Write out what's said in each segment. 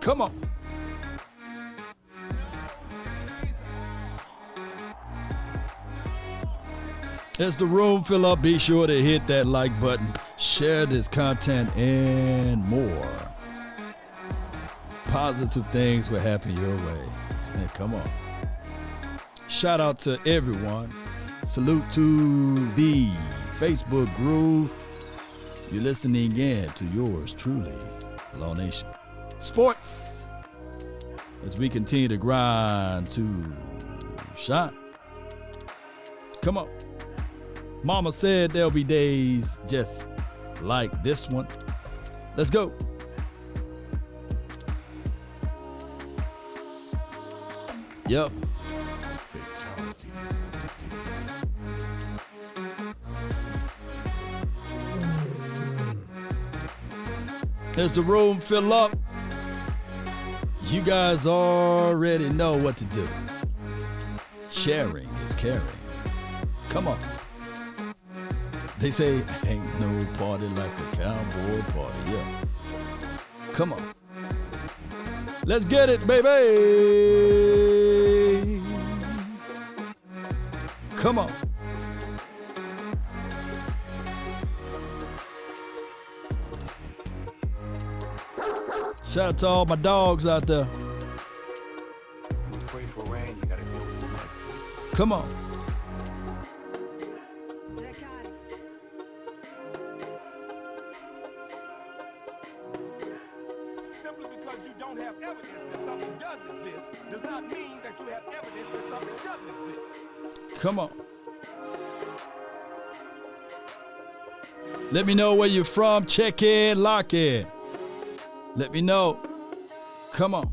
Come on. As the room fill up, be sure to hit that like button, share this content, and more. Positive things will happen your way. Man, come on. Shout out to everyone. Salute to the Facebook groove. You're listening again to yours truly, Law Nation Sports. As we continue to grind to shine. Come on. Mama said there'll be days just like this one. Let's go. Yep. As the room fill up, you guys already know what to do. Sharing is caring. Come on. They say, ain't no party like a cowboy party. Yeah. Come on. Let's get it, baby. Come on. Shout out to all my dogs out there. You pray for rain, you gotta deal with the night. Come on. Simply because you don't have evidence that something does exist does not mean that you have evidence that something doesn't exist. Come on. Let me know where you're from. Check in, lock in. Let me know. Come on.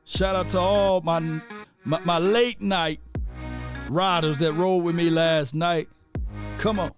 Shout out to all my late night riders that rode with me last night. Come on.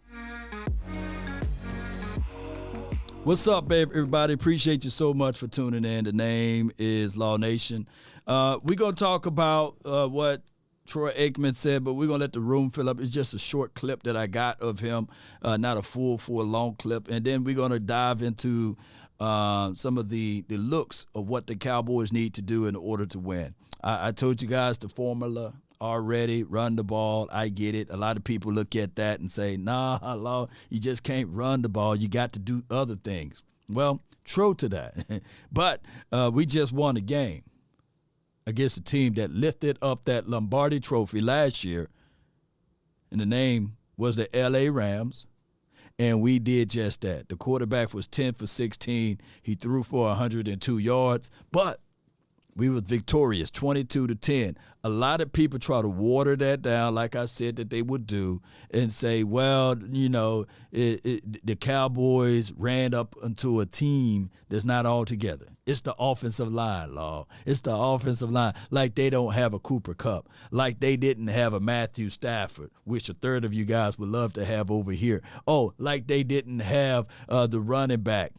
What's up, baby, everybody? Appreciate you so much for tuning in. The name is Law Nation. We're going to talk about what Troy Aikman said, but we're going to let the room fill up. It's just a short clip that I got of him, not a full long clip. And then we're going to dive into some of the looks of what the Cowboys need to do in order to win. I told you guys the formula already, run the ball. I get it. A lot of people look at that and say, nah, Law, you just can't run the ball. You got to do other things. Well, true to that. But we just won a game against a team that lifted up that Lombardi trophy last year, and the name was the L.A. Rams, and we did just that. The quarterback was 10 for 16. He threw for 102 yards, but we were victorious, 22-10. A lot of people try to water that down, like I said that they would do, and say, well, you know, the Cowboys ran up into a team that's not all together. It's the offensive line, Law. It's the offensive line. Like they don't have a Cooper Kupp. Like they didn't have a Matthew Stafford, which a third of you guys would love to have over here. Oh, like they didn't have the running back.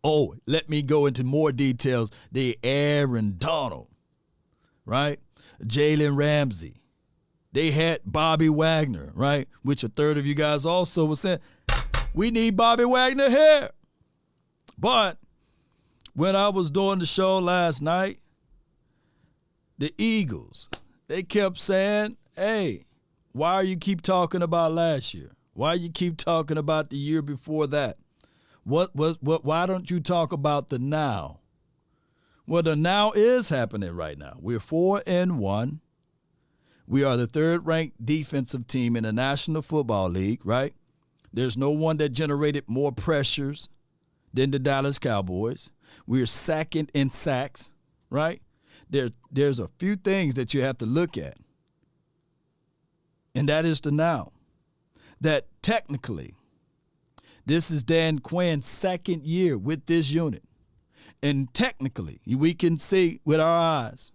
Oh, let me go into more details. The Aaron Donald, right? Jalen Ramsey. They had Bobby Wagner, right? Which a third of you guys also was saying, we need Bobby Wagner here. But when I was doing the show last night, the Eagles, they kept saying, hey, why you keep talking about last year? Why you keep talking about the year before that? Why don't you talk about the now? Well, the now is happening right now. We're 4-1. We are the third-ranked defensive team in the National Football League, right? There's no one that generated more pressures than the Dallas Cowboys. We're second in sacks, right? There's a few things that you have to look at, and that is the now. That technically, this is Dan Quinn's second year with this unit. And technically, we can see with our eyes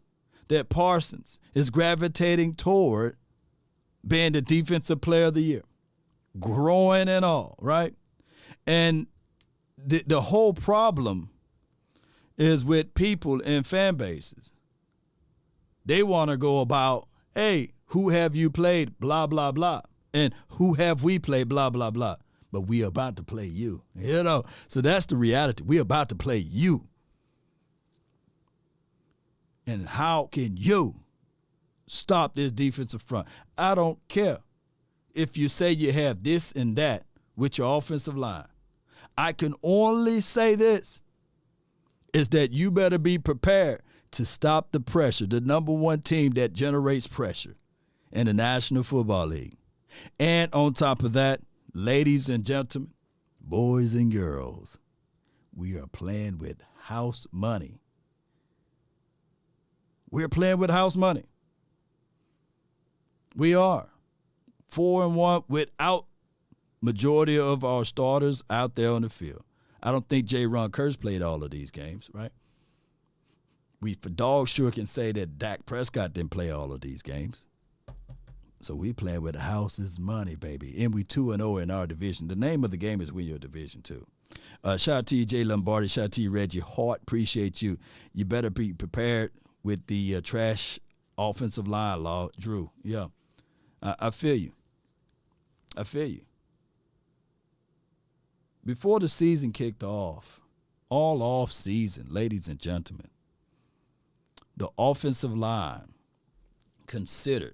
that Parsons is gravitating toward being the defensive player of the year, growing and all, right? And the whole problem is with people and fan bases. They want to go about, hey, who have you played, blah, blah, blah, and who have we played, blah, blah, blah. but we about to play you. You know, so that's the reality. We about to play you. And how can you stop this defensive front? I don't care if you say you have this and that with your offensive line. I can only say this, is that you better be prepared to stop the pressure, the number one team that generates pressure in the National Football League. And on top of that, ladies and gentlemen, boys and girls, we are playing with house money. We're playing with house money. We are 4-1 without majority of our starters out there on the field. I don't think Ron Kurtz played all of these games, right? We for dog sure can say that Dak Prescott didn't play all of these games. So we playing with house's money, baby. And we 2-0 in our division. The name of the game is Win Your Division, too. Shout out to you, Jay Lombardi. Shout out to you, Reggie Hart. Appreciate you. You better be prepared with the trash offensive line, Law. Drew, yeah. I feel you. I feel you. Before the season kicked off, all off season, ladies and gentlemen, the offensive line considered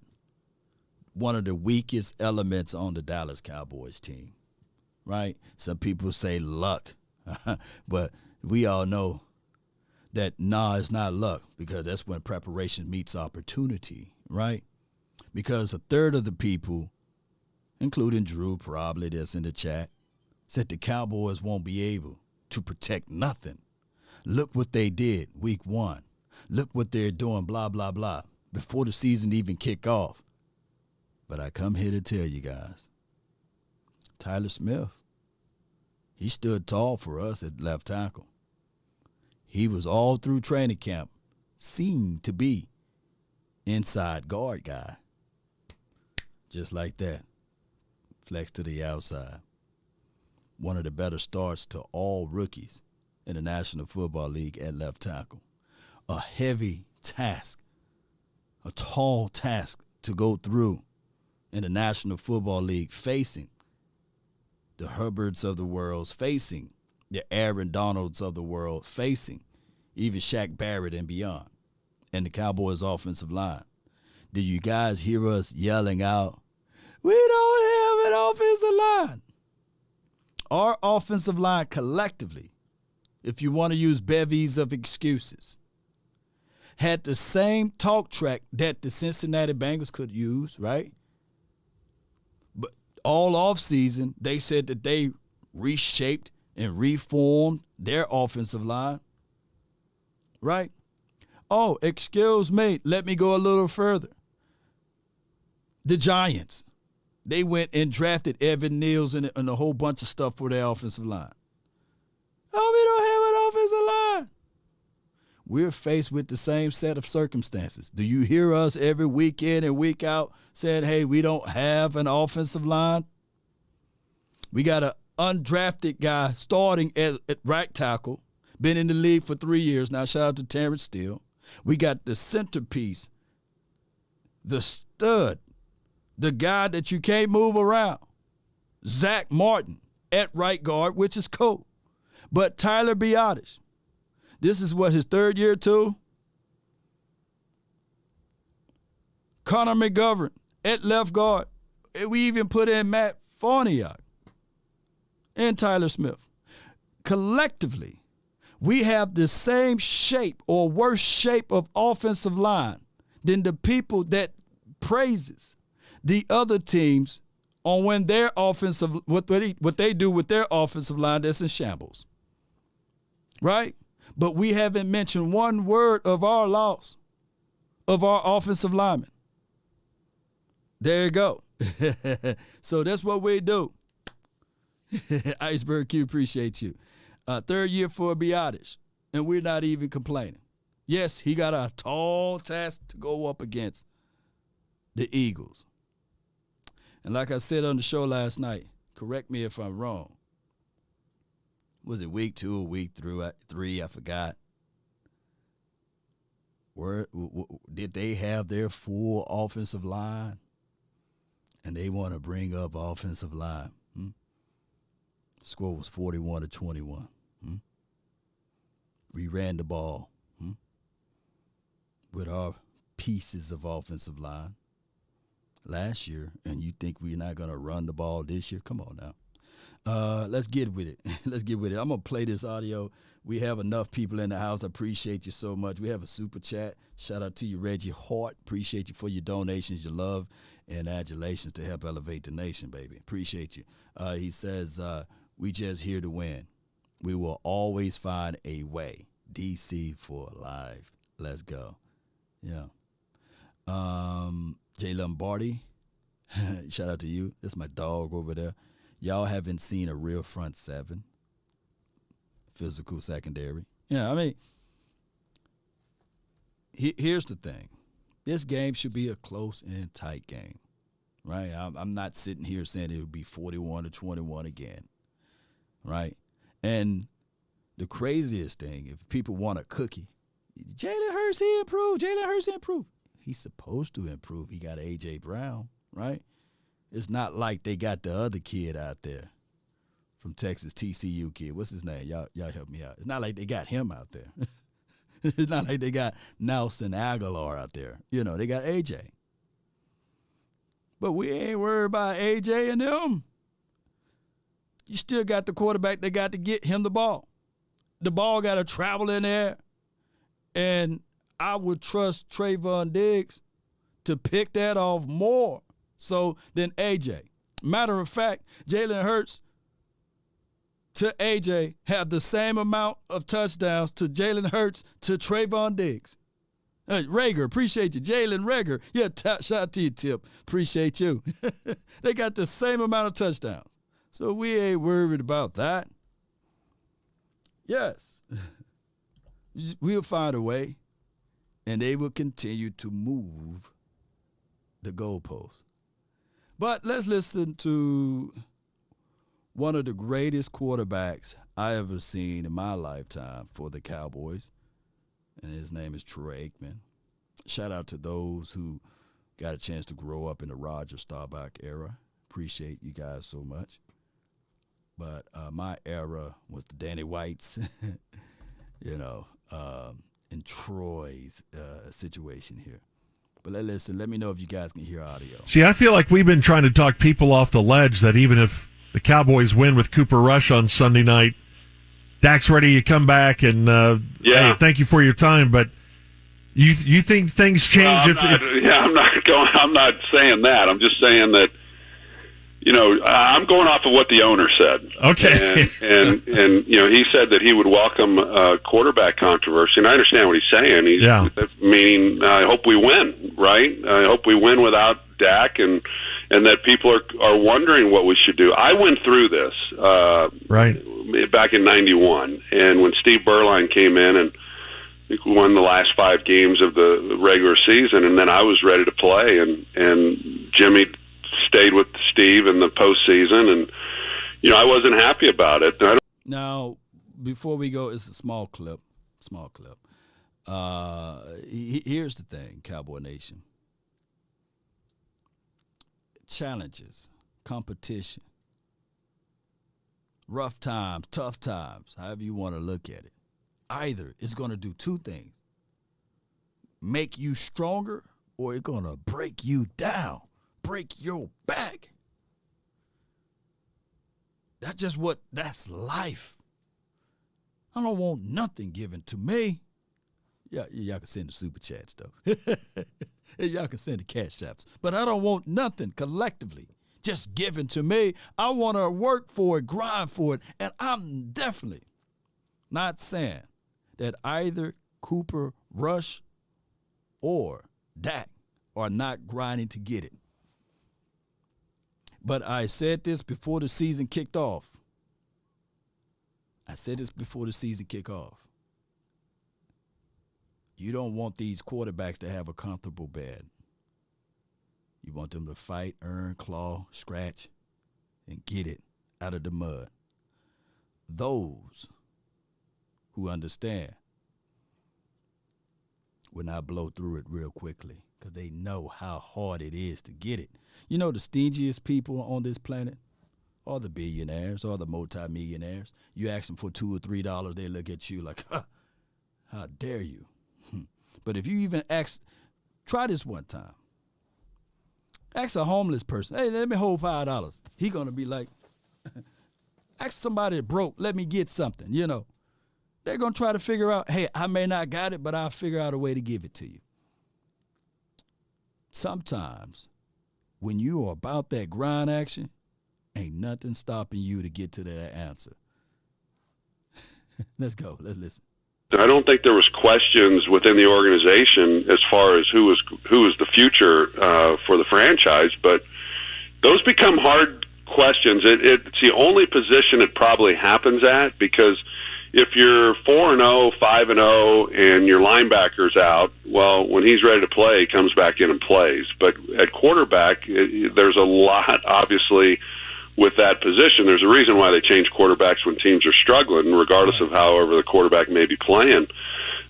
one of the weakest elements on the Dallas Cowboys team, right? Some people say luck, but we all know that it's not luck, because that's when preparation meets opportunity, right? Because a third of the people, including Drew probably that's in the chat, said the Cowboys won't be able to protect nothing. Look what they did week 1. Look what they're doing, blah, blah, blah, before the season even kick off. But I come here to tell you guys, Tyler Smith, he stood tall for us at left tackle. He was all through training camp, seemed to be inside guard guy. Just like that. Flex to the outside. One of the better starts to all rookies in the National Football League at left tackle. A heavy task, a tall task to go through in the National Football League, facing the Herberts of the world, facing the Aaron Donalds of the world, facing even Shaq Barrett and beyond, and the Cowboys offensive line. Do you guys hear us yelling out, "We don't have an offensive line"? Our offensive line collectively, if you want to use bevies of excuses, had the same talk track that the Cincinnati Bengals could use, right? But all offseason, they said that they reshaped and reformed their offensive line, right? Oh, excuse me, let me go a little further. The Giants, they went and drafted Evan Neals and a whole bunch of stuff for their offensive line. Oh, we don't have an offensive line. We're faced with the same set of circumstances. Do you hear us every week in and week out saying, hey, we don't have an offensive line? We got an undrafted guy starting at right tackle, been in the league for 3 years now. Shout out to Terrence Steele. We got the centerpiece, the stud, the guy that you can't move around, Zach Martin at right guard, which is cool. But Tyler Biadasz, this is what, his third year too? Connor McGovern at left guard. We even put in Matt Farniok and Tyler Smith. Collectively, we have the same shape or worse shape of offensive line than the people that praises the other teams on when their offensive, what they do with their offensive line that's in shambles. Right? But we haven't mentioned one word of our loss of our offensive linemen. There you go. So that's what we do. Iceberg Q, appreciate you. Third year for Biadasz, and we're not even complaining. Yes, he got a tall task to go up against the Eagles. And like I said on the show last night, correct me if I'm wrong. Was it week 2 or week 3? I forgot. Did they have their full offensive line? And they want to bring up offensive line. Score was 41-21. We ran the ball with our pieces of offensive line last year, and you think we're not going to run the ball this year? Come on now. Let's get with it. Let's get with it. I'm going to play this audio. We have enough people in the house. I appreciate you so much. We have a super chat. Shout out to you, Reggie Hart. Appreciate you for your donations, your love, and adulations to help elevate the nation, baby. Appreciate you. He says, we just here to win. We will always find a way. DC for life. Let's go. Yeah. Jay Lombardi, shout out to you. That's my dog over there. Y'all haven't seen a real front seven. Physical secondary. Yeah, I mean, here's the thing. This game should be a close and tight game, right? I'm not sitting here saying it would be 41-21 again, right? And the craziest thing, if people want a cookie, Jalen Hurts, he improved. Jalen Hurts improved. He's supposed to improve. He got A.J. Brown, right? It's not like they got the other kid out there from Texas, TCU kid. What's his name? Y'all help me out. It's not like they got him out there. It's not like they got Nelson Aguilar out there. You know, they got A.J. But we ain't worried about A.J. and them. You still got the quarterback. They got to get him the ball. The ball got to travel in there. And I would trust Trayvon Diggs to pick that off more so than A.J. Matter of fact, Jalen Hurts to A.J. have the same amount of touchdowns to Jalen Hurts to Trayvon Diggs. Hey, Rager, appreciate you. Jalen Rager. Yeah, shout out to you, Tip. Appreciate you. They got the same amount of touchdowns. So we ain't worried about that. Yes. We'll find a way, and they will continue to move the goalposts. But let's listen to one of the greatest quarterbacks I ever seen in my lifetime for the Cowboys, and his name is Troy Aikman. Shout out to those who got a chance to grow up in the Roger Staubach era. Appreciate you guys so much. But my era was the Danny Whites, and Troy's situation here. But listen, let me know if you guys can hear audio. See, I feel like we've been trying to talk people off the ledge that even if the Cowboys win with Cooper Rush on Sunday night, Dak's ready to come back and hey, thank you for your time. But you think things change? I'm not saying that. I'm just saying that. I'm going off of what the owner said. Okay. And he said that he would welcome quarterback controversy, and I understand what he's saying. Meaning, I hope we win, right? I hope we win without Dak, and that people are wondering what we should do. I went through this right back in '91, and when Steve Berline came in and we won the last 5 games of the regular season, and then I was ready to play, and Jimmy stayed with Steve in the postseason, and I wasn't happy about it. Now, before we go, it's a small clip. Here's the thing, Cowboy Nation. Challenges, competition, rough times, tough times, however you want to look at it. Either it's going to do 2 things. Make you stronger, or it's going to break you down. Break your back. That's life. I don't want nothing given to me. Yeah, y'all can send the super chats though. Y'all can send the cash apps. But I don't want nothing collectively just given to me. I want to work for it, grind for it, and I'm definitely not saying that either Cooper, Rush, or Dak are not grinding to get it. But I said this before the season kicked off. You don't want these quarterbacks to have a comfortable bed. You want them to fight, earn, claw, scratch, and get it out of the mud. Those who understand will not blow through it real quickly because they know how hard it is to get it. You know the stingiest people on this planet or the billionaires or the multimillionaires. You ask them for $2 or $3, they look at you like, how dare you? But if you even try this one time. Ask a homeless person, hey, let me hold $5. He going to be like, ask somebody broke, let me get something, you know. They're going to try to figure out, hey, I may not got it, but I'll figure out a way to give it to you. Sometimes when you are about that grind action, ain't nothing stopping you to get to that answer. Let's go. Let's listen. I don't think there was questions within the organization as far as who was the future for the franchise, but those become hard questions. It's the only position it probably happens at, because if you're 4-0, 5-0, and your linebacker's out, well, when he's ready to play, he comes back in and plays. But at quarterback, there's a lot, obviously, with that position. There's a reason why they change quarterbacks when teams are struggling, regardless of however the quarterback may be playing.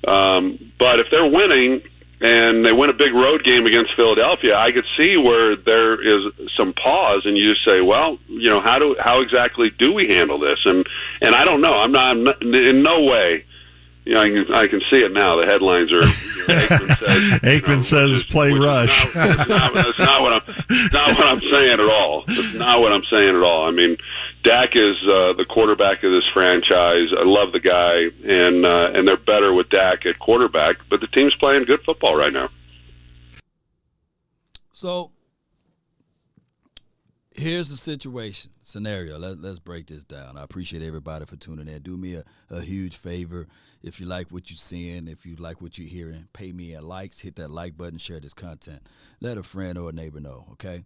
But if they're winning and they win a big road game against Philadelphia, I could see where there is some pause, and you just say, well, you know, how exactly do we handle this? And I don't know. I'm not in no way. You know, I can see it now. The headlines are, Aikman says play rush. That's not what I'm saying at all. That's not what I'm saying at all. I mean, Dak is the quarterback of this franchise. I love the guy, and they're better with Dak at quarterback. But the team's playing good football right now. So here's the scenario. Let's break this down. I appreciate everybody for tuning in. Do me a huge favor. If you like what you're seeing, if you like what you're hearing, pay me at likes, hit that like button, share this content. Let a friend or a neighbor know, okay,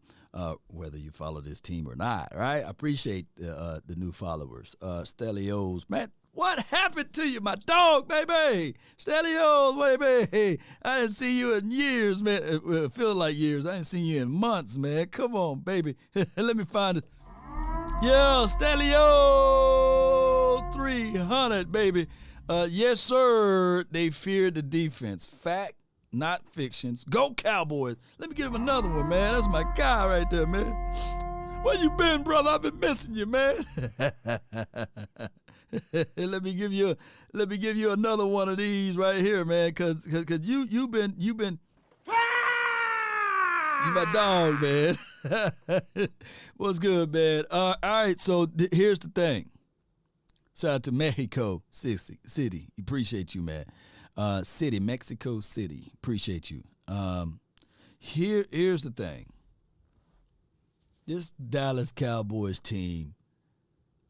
whether you follow this team or not, right? I appreciate the new followers. Stelios, man, what happened to you, my dog, baby? Stelios, baby. I didn't see you in years, man. It feels like years. I didn't see you in months, man. Come on, baby. Let me find it. Yeah, Stelio 300, baby. Yes, sir. They feared the defense. Fact, not fictions. Go Cowboys. Let me give him another one, man. That's my guy right there, man. Where you been, brother? I've been missing you, man. Let me give you another one of these right here, man. Cause you've been you my dog, man. What's good, man? All right. So here's the thing. Shout out to Mexico City. Appreciate you, man. Mexico City. Appreciate you. Here's the thing. This Dallas Cowboys team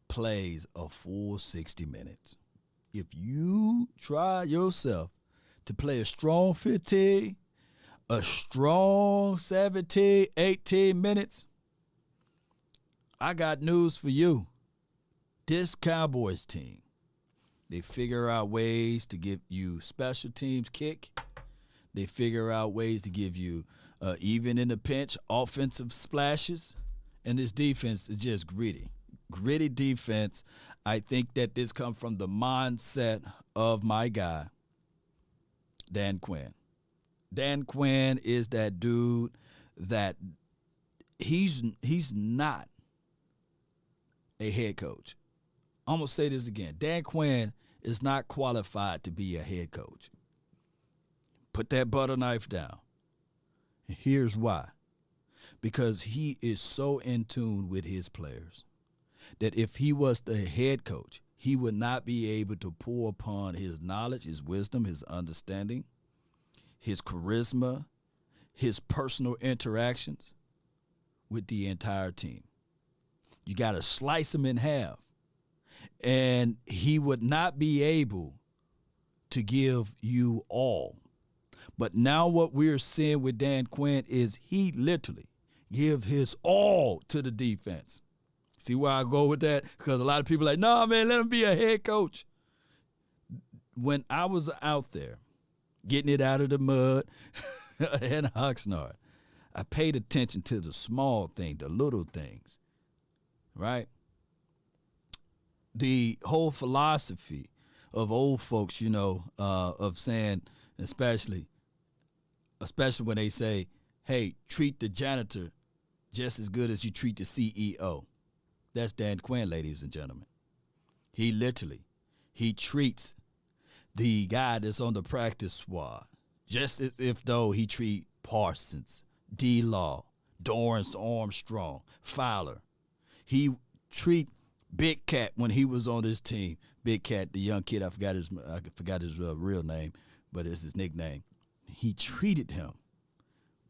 plays a full 60 minutes. If you try yourself to play a strong 15, a strong 17, 18 minutes, I got news for you. This Cowboys team, they figure out ways to give you special teams kick. They figure out ways to give you, even in the pinch, offensive splashes. And this defense is just gritty. Gritty defense. I think that this comes from the mindset of my guy, Dan Quinn. Dan Quinn is that dude that he's not a head coach. I'm going to say this again. Dan Quinn is not qualified to be a head coach. Put that butter knife down. Here's why. Because he is so in tune with his players that if he was the head coach, he would not be able to pour upon his knowledge, his wisdom, his understanding, his charisma, his personal interactions with the entire team. You got to slice him in half. And he would not be able to give you all. But now what we're seeing with Dan Quinn is he literally give his all to the defense. See where I go with that? Because a lot of people are like, no, man, let him be a head coach. When I was out there getting it out of the mud and Oxnard, I paid attention to the small thing, the little things, right? The whole philosophy of old folks, you know, of saying, especially when they say, hey, treat the janitor just as good as you treat the CEO. That's Dan Quinn, ladies and gentlemen. He treats the guy that's on the practice squad just as if though he treat Parsons, D-Law, Dorrance Armstrong, Fowler. He treat Big Cat when he was on this team. Big Cat, the young kid, I forgot his real name, but it's his nickname. He treated him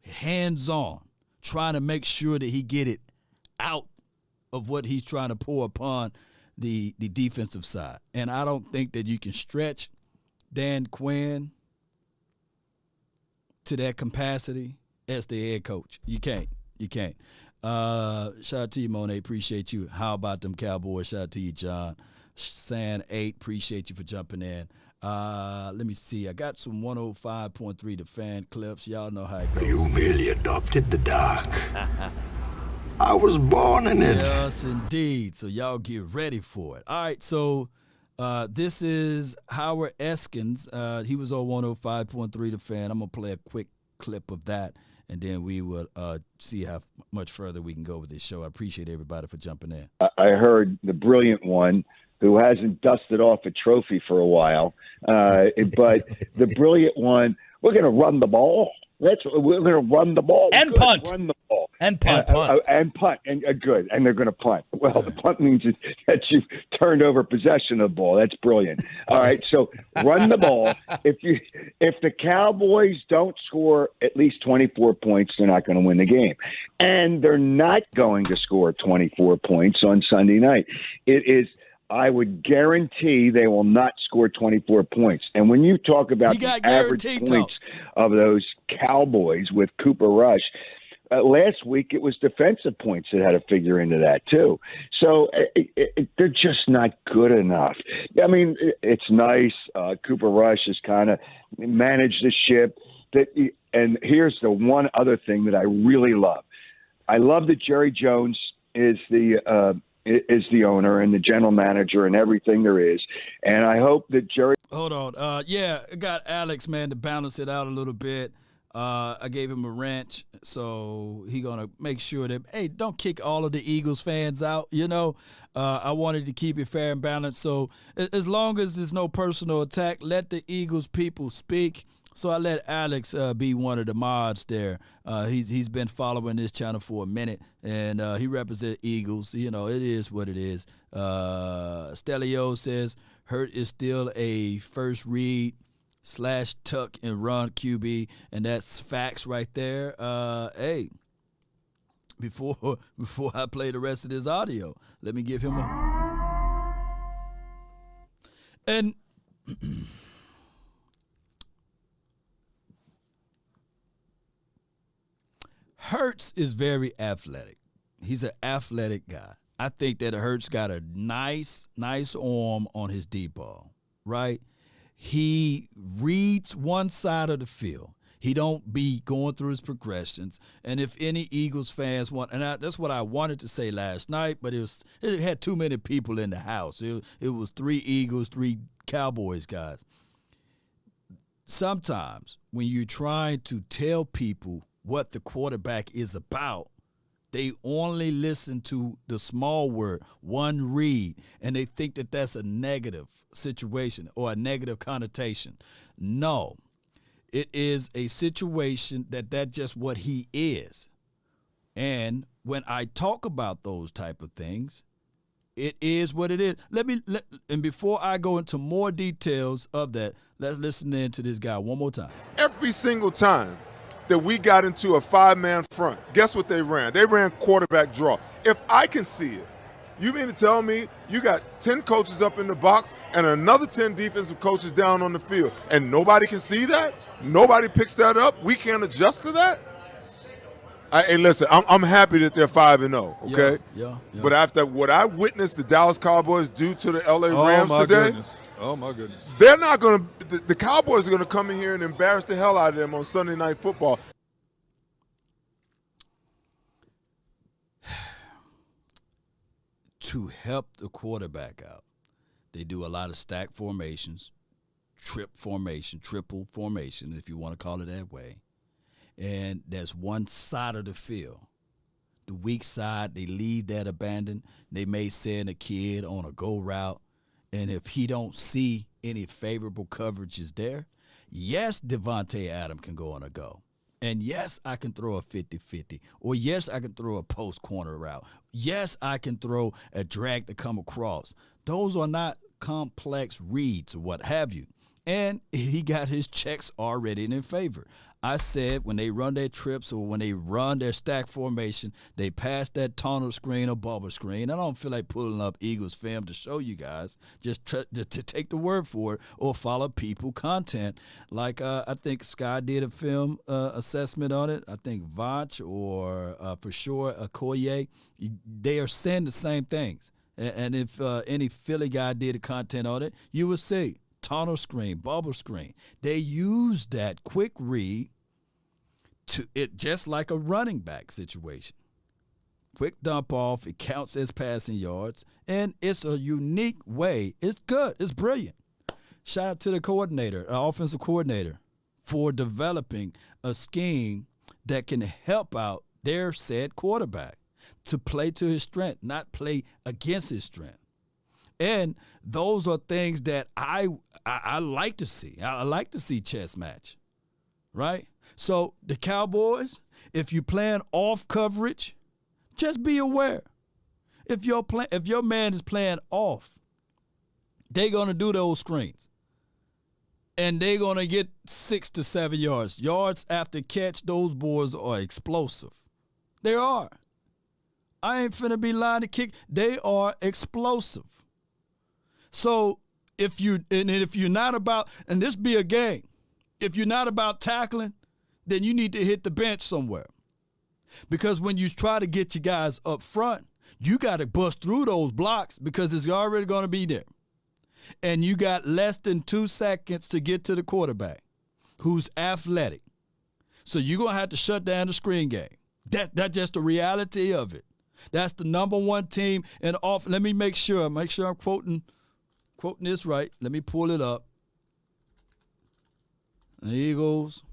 hands-on, trying to make sure that he get it out of what he's trying to pour upon the defensive side. And I don't think that you can stretch Dan Quinn to that capacity as the head coach. You can't. Shout out to you, Monet. Appreciate you. How about them Cowboys? Shout out to you, John. San 8, appreciate you for jumping in. Let me see. I got some 105.3 The Fan clips. Y'all know how it goes. You merely adopted the dark. I was born in it. Yes, indeed. So y'all get ready for it. All right, so this is Howard Eskins. He was on 105.3 The Fan. I'm going to play a quick clip of that, and then we will see how much further we can go with this show. I appreciate everybody for jumping in. I heard the brilliant one who hasn't dusted off a trophy for a while, but the brilliant one, we're going to run the ball. We're going to run the ball. And punt. Run the ball. And punt. And punt. And good. And they're going to punt. Well, the punt means that you've turned over possession of the ball. That's brilliant. All right, so run the ball. If the Cowboys don't score at least 24 points, they're not going to win the game. And they're not going to score 24 points on Sunday night. I would guarantee they will not score 24 points. And when you talk about the average points of those Cowboys with Cooper Rush, last week it was defensive points that had to figure into that too. So they're just not good enough. I mean, it's nice. Cooper Rush has kind of managed the ship. And here's the one other thing that I really love. I love that Jerry Jones is the owner and the general manager and everything there is. And I hope that Jerry. Hold on. I got Alex, man, to balance it out a little bit. I gave him a wrench, so he going to make sure that, hey, don't kick all of the Eagles fans out. I wanted to keep it fair and balanced. So as long as there's no personal attack, let the Eagles people speak. So I let Alex be one of the mods there. He's been following this channel for a minute, and he represents Eagles. It is what it is. Stelio says Hurt is still a first read / tuck and run QB, and that's facts right there. Hey, before I play the rest of this audio, let me give him and. Hurts is very athletic. He's an athletic guy. I think that Hurts got a nice arm on his deep ball, right? He reads one side of the field. He don't be going through his progressions. And if any Eagles fans want, and that's what I wanted to say last night, but it had too many people in the house. It was 3 Eagles, 3 Cowboys guys. Sometimes when you're trying to tell people what the quarterback is about, they only listen to the small word, one read, and they think that that's a negative situation or a negative connotation. No, it is a situation that's just what he is. And when I talk about those type of things, it is what it is. And before I go into more details of that, let's listen in to this guy one more time. Every single time that we got into a 5-man front, guess what they ran? They ran quarterback draw. If I can see it, you mean to tell me you got 10 coaches up in the box and another 10 defensive coaches down on the field, and nobody can see that? Nobody picks that up? We can't adjust to that? Hey, listen, I'm happy that they're 5-0, okay? Yeah. But after what I witnessed the Dallas Cowboys do to the LA Rams today, oh my goodness, they're not going to. The Cowboys are going to come in here and embarrass the hell out of them on Sunday Night Football. To help the quarterback out, they do a lot of stack formations, triple formation, if you want to call it that way. And there's one side of the field the weak side, they leave that abandoned. They may send a kid on a go route, and if he don't see any favorable coverages there, yes, Devontae Adams can go on a go. And yes, I can throw a 50-50. Or yes, I can throw a post corner route. Yes, I can throw a drag to come across. Those are not complex reads or what have you. And he got his checks already in favor. I said when they run their trips or when they run their stack formation, they pass that tunnel screen or bubble screen. I don't feel like pulling up Eagles film to show you guys. Just to take the word for it or follow people content. Like I think Sky did a film assessment on it. I think Vach or for sure Okoye. They are saying the same things. And if any Philly guy did a content on it, you will see. Tunnel screen, bubble screen. They use that quick read to it just like a running back situation. Quick dump off, it counts as passing yards, and it's a unique way. It's good. It's brilliant. Shout out to the coordinator, offensive coordinator, for developing a scheme that can help out their said quarterback to play to his strength, not play against his strength. And those are things that I like to see. I like to see chess match, right? So the Cowboys, if you're playing off coverage, just be aware. If your man is playing off, they're gonna do those screens, and they're gonna get 6 to 7 yards. Yards after catch, those boards are explosive. They are. I ain't finna be lying to kick. They are explosive. So if you're not about, and this be a game, if you're not about tackling, then you need to hit the bench somewhere. Because when you try to get your guys up front, you got to bust through those blocks because it's already going to be there. And you got less than 2 seconds to get to the quarterback who's athletic. So you're going to have to shut down the screen game. That's just the reality of it. That's the number one team in off. Let me make sure I'm quoting this right. Let me pull it up. The Eagles.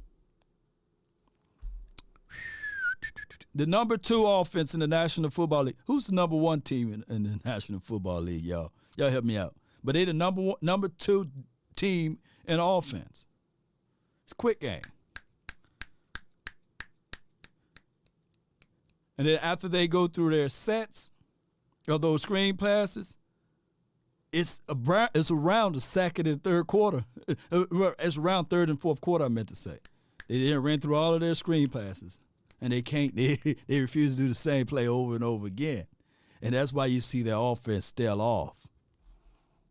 The number 2 offense in the National Football League. Who's the number 1 team in the National Football League, y'all? Y'all help me out. But they the number 2 team in offense. It's a quick game. And then after they go through their sets of those screen passes, it's around the second and third quarter. It's around third and fourth quarter, I meant to say. They didn't run through all of their screen passes. And they refuse to do the same play over and over again. And that's why you see their offense still off.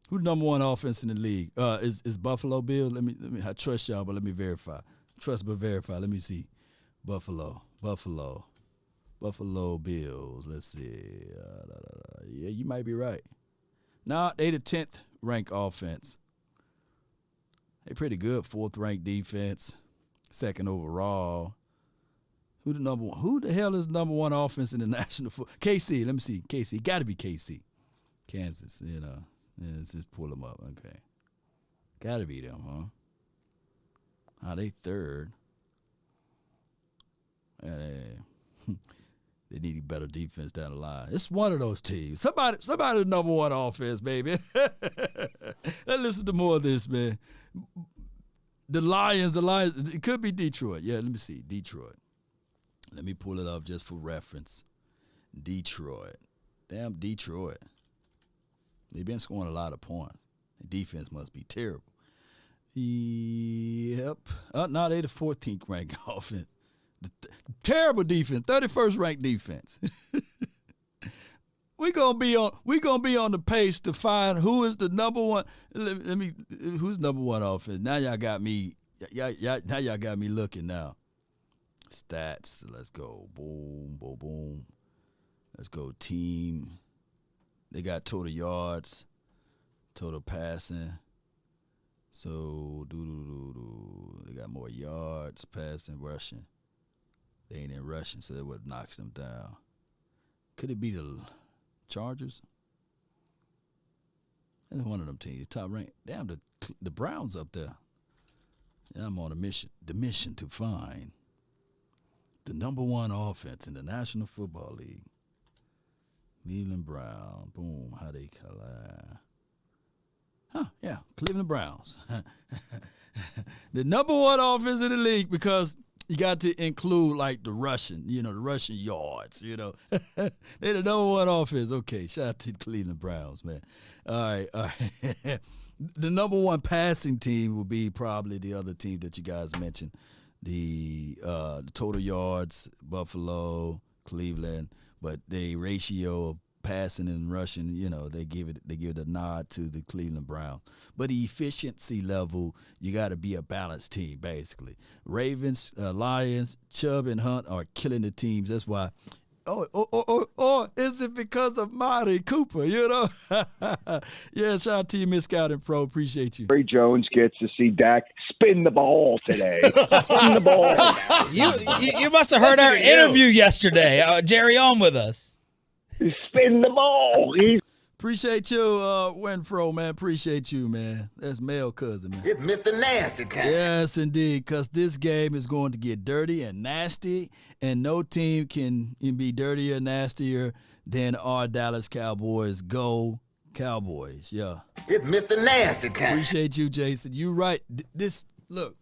Who's the number 1 offense in the league? Is Buffalo Bills? Let me I trust y'all, but let me verify. Trust but verify. Let me see. Buffalo Bills. Let's see. Yeah, you might be right. Nah, they the 10th ranked offense. They pretty good. 4th ranked defense. 2nd overall. Who the hell is number 1 offense in the National Football? KC. Let me see. KC. Got to be KC. Kansas. Yeah, let's just pull them up. Okay. Got to be them, huh? They 3rd. They need a better defense down the line. It's one of those teams. Somebody's number 1 offense, baby. Let's listen to more of this, man. The Lions. It could be Detroit. Yeah, let me see. Detroit. Let me pull it up just for reference. Detroit. Damn Detroit. They've been scoring a lot of points. The defense must be terrible. Yep. No, they the 14th ranked offense. Terrible defense. 31st ranked defense. We're gonna be on the pace to find who is the number 1. Who's number 1 offense? Now y'all got me. Now y'all got me looking now. Stats. Let's go. Boom, boom, boom. Let's go team. They got total yards, total passing. So they got more yards, passing, rushing. They ain't in rushing, so that what knocks them down. Could it be the Chargers? That's one of them teams, top rank. Damn, the Browns up there. Yeah, I'm on a mission. The mission to find the number one offense in the National Football League. Cleveland Browns. Boom. How they collide. Yeah. Cleveland Browns. The number one offense in the league, because you got to include like the rushing yards, They're the number one offense. Okay, shout out to the Cleveland Browns, man. All right. The number one passing team will be probably the other team that you guys mentioned. The total yards, Buffalo, Cleveland, but the ratio of passing and rushing, they give it a nod to the Cleveland Browns. But the efficiency level, you got to be a balanced team, basically. Ravens, Lions, Chubb and Hunt are killing the teams. That's why. Or is it because of Marty Cooper, Yeah, shout out to you, Miss Scouting Pro. Appreciate you. Jerry Jones gets to see Dak spin the ball today. Spin the ball. You must have heard our interview yesterday. Jerry on with us. Spin the ball. Appreciate you, Winfro, man. Appreciate you, man. That's male cousin, man. It's Mr. Nasty time. Yes, indeed, because this game is going to get dirty and nasty, and no team can be dirtier, nastier than our Dallas Cowboys. Go Cowboys, yeah. It's Mr. Nasty time. Appreciate you, Jason. You right. Look,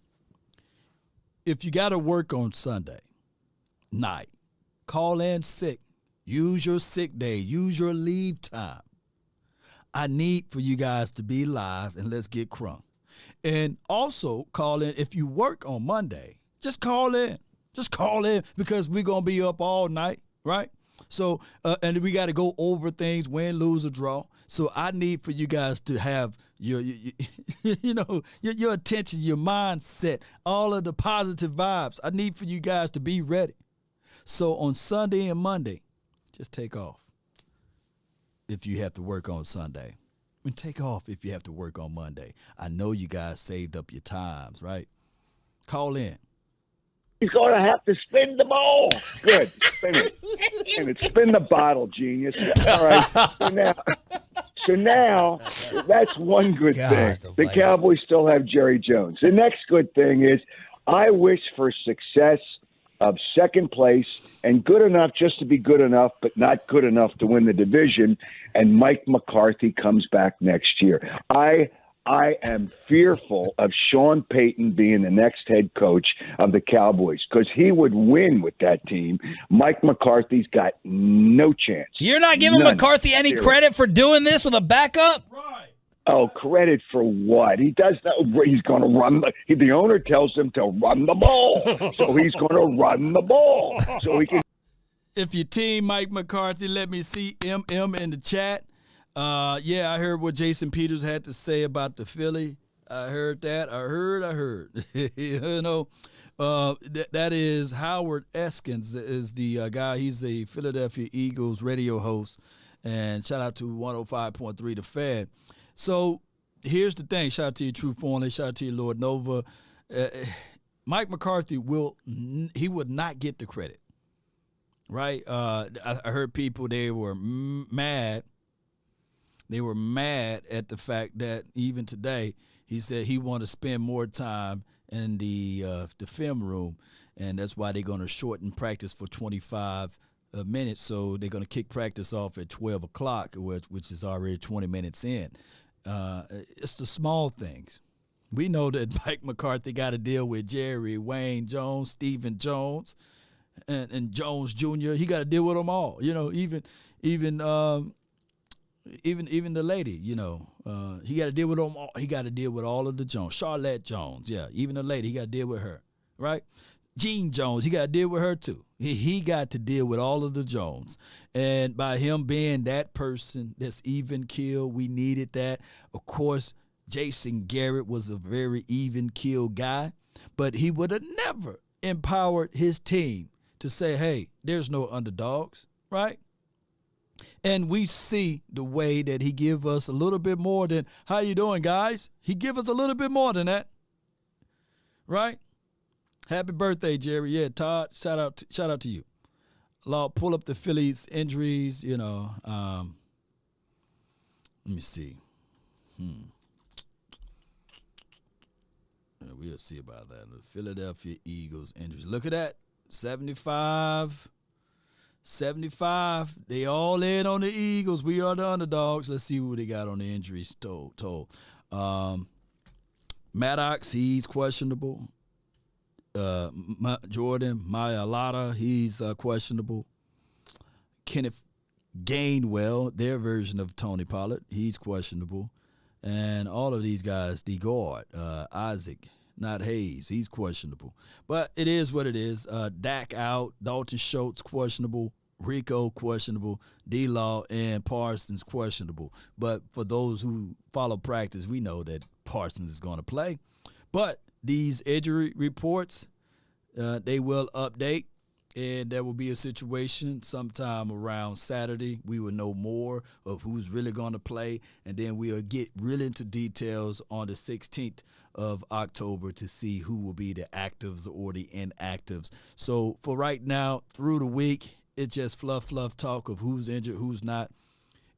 if you got to work on Sunday night, call in sick. Use your sick day. Use your leave time. I need for you guys to be live, and let's get crunk. And also call in if you work on Monday. Just call in. Just call in, because we're going to be up all night, right? So, and we got to go over things, win, lose, or draw. So I need for you guys to have your attention, your mindset, all of the positive vibes. I need for you guys to be ready. So on Sunday and Monday, just take off if you have to work on Sunday. And take off if you have to work on Monday. I know you guys saved up your times, right? Call in. He's going to have to spin the ball. Good. Spin it. Spin the bottle, genius. All right. So now that's one good thing. The Cowboys still have Jerry Jones. The next good thing is I wish for success of second place and good enough just to be good enough, but not good enough to win the division. And Mike McCarthy comes back next year. I am fearful of Sean Payton being the next head coach of the Cowboys, because he would win with that team. Mike McCarthy's got no chance. You're not giving McCarthy any credit for doing this with a backup? Right. Oh, credit for what? He does know he's going to run. The owner tells him to run the ball, so he's going to run the ball so he can. If your team Mike McCarthy, let me see MM in the chat. Yeah, I heard what Jason Peters had to say about the Philly. I heard that. I heard. That is Howard Eskins is the guy. He's a Philadelphia Eagles radio host. And shout out to 105.3 The Fan. So here's the thing. Shout out to you, True Fornley. Shout out to you, Lord Nova. Mike McCarthy would not get the credit, right? I heard people, they were mad. They were mad at the fact that even today he said he wanted to spend more time in the film room, and that's why they're going to shorten practice for 25 minutes. So they're going to kick practice off at 12 o'clock, which is already 20 minutes in. It's the small things. We know that Mike McCarthy got to deal with Jerry, Wayne Jones, Stephen Jones, and Jones Jr. He got to deal with them all. Even the lady. He got to deal with them all. He got to deal with all of the Jones. Charlotte Jones, yeah. Even the lady, he got to deal with her, right? Jean Jones, he got to deal with her too. He got to deal with all of the Jones. And by him being that person that's even keel, we needed that. Of course, Jason Garrett was a very even keel guy, but he would have never empowered his team to say, hey, there's no underdogs, right? And we see the way that he give us a little bit more than, how you doing, guys? He give us a little bit more than that, right? Happy birthday, Jerry. Yeah, Todd, shout out to you. Law, pull up the Phillies injuries, Let me see. We'll see about that. The Philadelphia Eagles injuries. Look at that. 75. They all in on the Eagles. We are the underdogs. Let's see what they got on the injuries told. Maddox, he's questionable. Jordan Mailata, he's questionable. Kenneth Gainwell, their version of Tony Pollard, he's questionable. And all of these guys, the guard, Isaac, not Hayes, he's questionable. But it is what it is. Dak out, Dalton Schultz questionable, Rico questionable, D-Law and Parsons questionable. But for those who follow practice, we know that Parsons is going to play. But these injury reports, they will update, and there will be a situation sometime around Saturday. We will know more of who's really going to play, and then we'll get really into details on the 16th of October to see who will be the actives or the inactives. So for right now, through the week, it's just fluff talk of who's injured, who's not.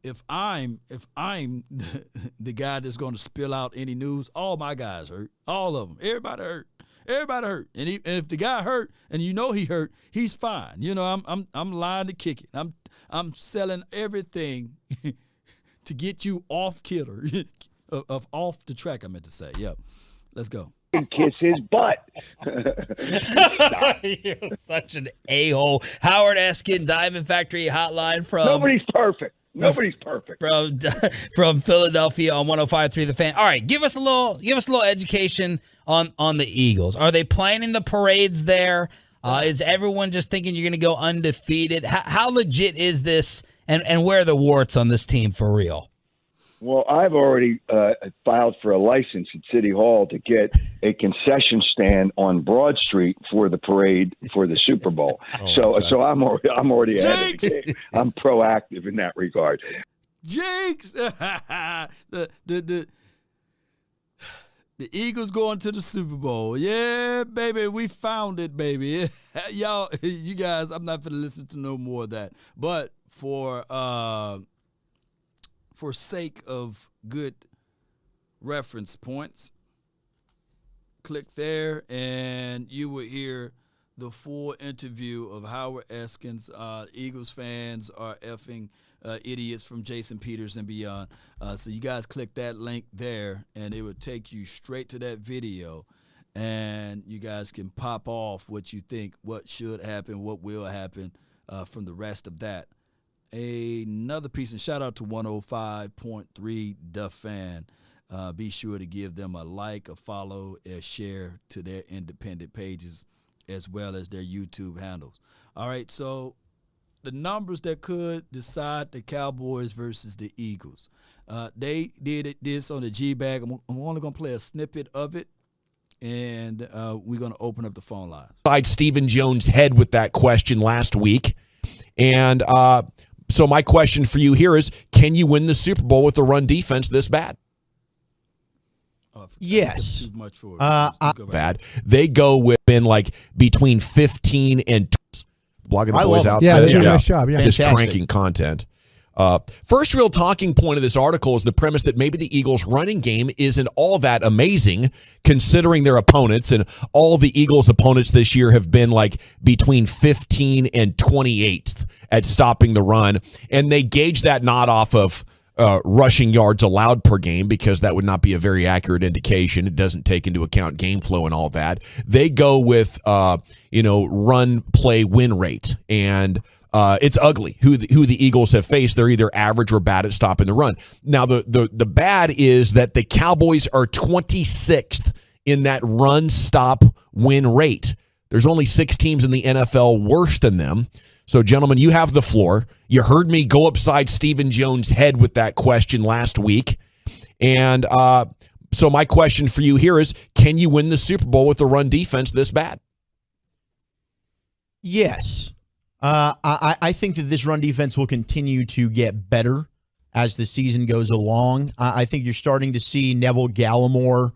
If I'm the guy that's going to spill out any news, all my guys hurt, all of them, everybody hurt. And if the guy hurt and you know he hurt, he's fine. You know, I'm lying to kick it. I'm selling everything to get you off killer, off the track. I meant to say, yep. Let's go. Kiss his butt. You're such an a-hole. Howard Eskin, Diamond Factory Hotline from Nobody's perfect. From Philadelphia on 105.3 The Fan. All right, give us a little education on the Eagles. Are they planning the parades there? Is everyone just thinking you're going to go undefeated? How legit is this, and where are the warts on this team for real? Well, I've already filed for a license at City Hall to get a concession stand on Broad Street for the parade for the Super Bowl. So I'm already ahead of the game. I'm proactive in that regard. Jinx! the Eagles going to the Super Bowl. Yeah, baby, we found it, baby. Y'all, you guys, I'm not going to listen to no more of that. But for sake of good reference points, click there and you will hear the full interview of Howard Eskins. Eagles fans are effing idiots from Jason Peters and beyond. So you guys click that link there and it will take you straight to that video, and you guys can pop off what you think, what should happen, what will happen from the rest of that. Another piece, and shout out to 105.3 The Fan. Be sure to give them a like, a follow, a share to their independent pages as well as their YouTube handles. All right, so the numbers that could decide the Cowboys versus the Eagles. They did this on the G-Bag. I'm only going to play a snippet of it, and we're going to open up the phone lines. Stephen Jones' head with that question last week, and so my question for you here is, can you win the Super Bowl with a run defense this bad? Yes. Too much for bad. They go with between 15 and blogging the boys out. Yeah, they do a nice job. Yeah. Just cranking content. First real talking point of this article is the premise that maybe the Eagles' running game isn't all that amazing considering their opponents, and all the Eagles' opponents this year have been between 15 and 28th at stopping the run, and they gauge that not off of rushing yards allowed per game, because that would not be a very accurate indication. It doesn't take into account game flow and all that. They go with run play win rate, and it's ugly who the Eagles have faced. They're either average or bad at stopping the run. Now, the bad is that the Cowboys are 26th in that run stop win rate. There's only 6 teams in the NFL worse than them. So, gentlemen, you have the floor. You heard me go upside Stephen Jones' head with that question last week. And so my question for you here is, can you win the Super Bowl with a run defense this bad? Yes. I think that this run defense will continue to get better as the season goes along. I think you're starting to see Neville Gallimore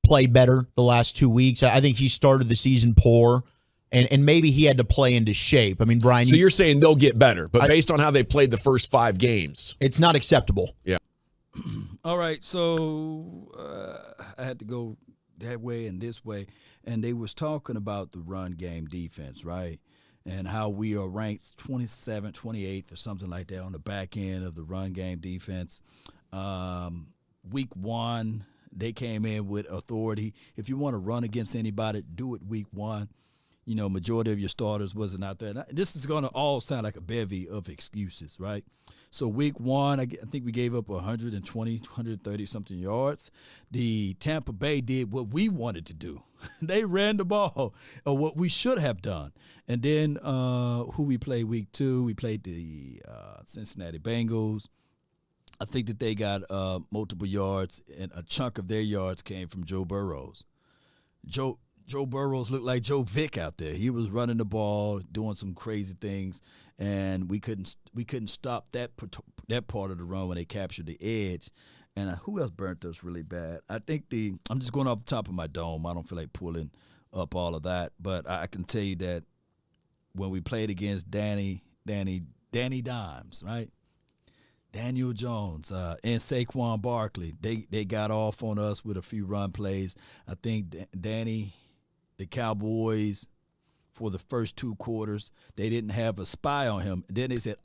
play better the last 2 weeks. I think he started the season poor, and maybe he had to play into shape. I mean, Brian. So you're saying they'll get better, but based on how they played the first 5 games. It's not acceptable. Yeah. All right, so I had to go that way and this way, and they was talking about the run game defense, right? and how we are ranked 27th, 28th, or something like that on the back end of the run game defense. Week 1, they came in with authority. If you want to run against anybody, do it week 1. Majority of your starters wasn't out there. This is going to all sound like a bevy of excuses, right? So week 1, I think we gave up 120, 130-something yards. The Tampa Bay did what we wanted to do. They ran the ball, or what we should have done. And then who we played week 2? We played the Cincinnati Bengals. I think that they got multiple yards, and a chunk of their yards came from Joe Burrows. Joe Burrows looked like Joe Vick out there. He was running the ball, doing some crazy things, and we couldn't stop that part of the run when they captured the edge. And who else burnt us really bad? I think I'm just going off the top of my dome. I don't feel like pulling up all of that, but I can tell you that when we played against Danny Dimes, right? Daniel Jones and Saquon Barkley, they got off on us with a few run plays. I think Danny, the Cowboys, for the first 2 quarters, they didn't have a spy on him. Then they said,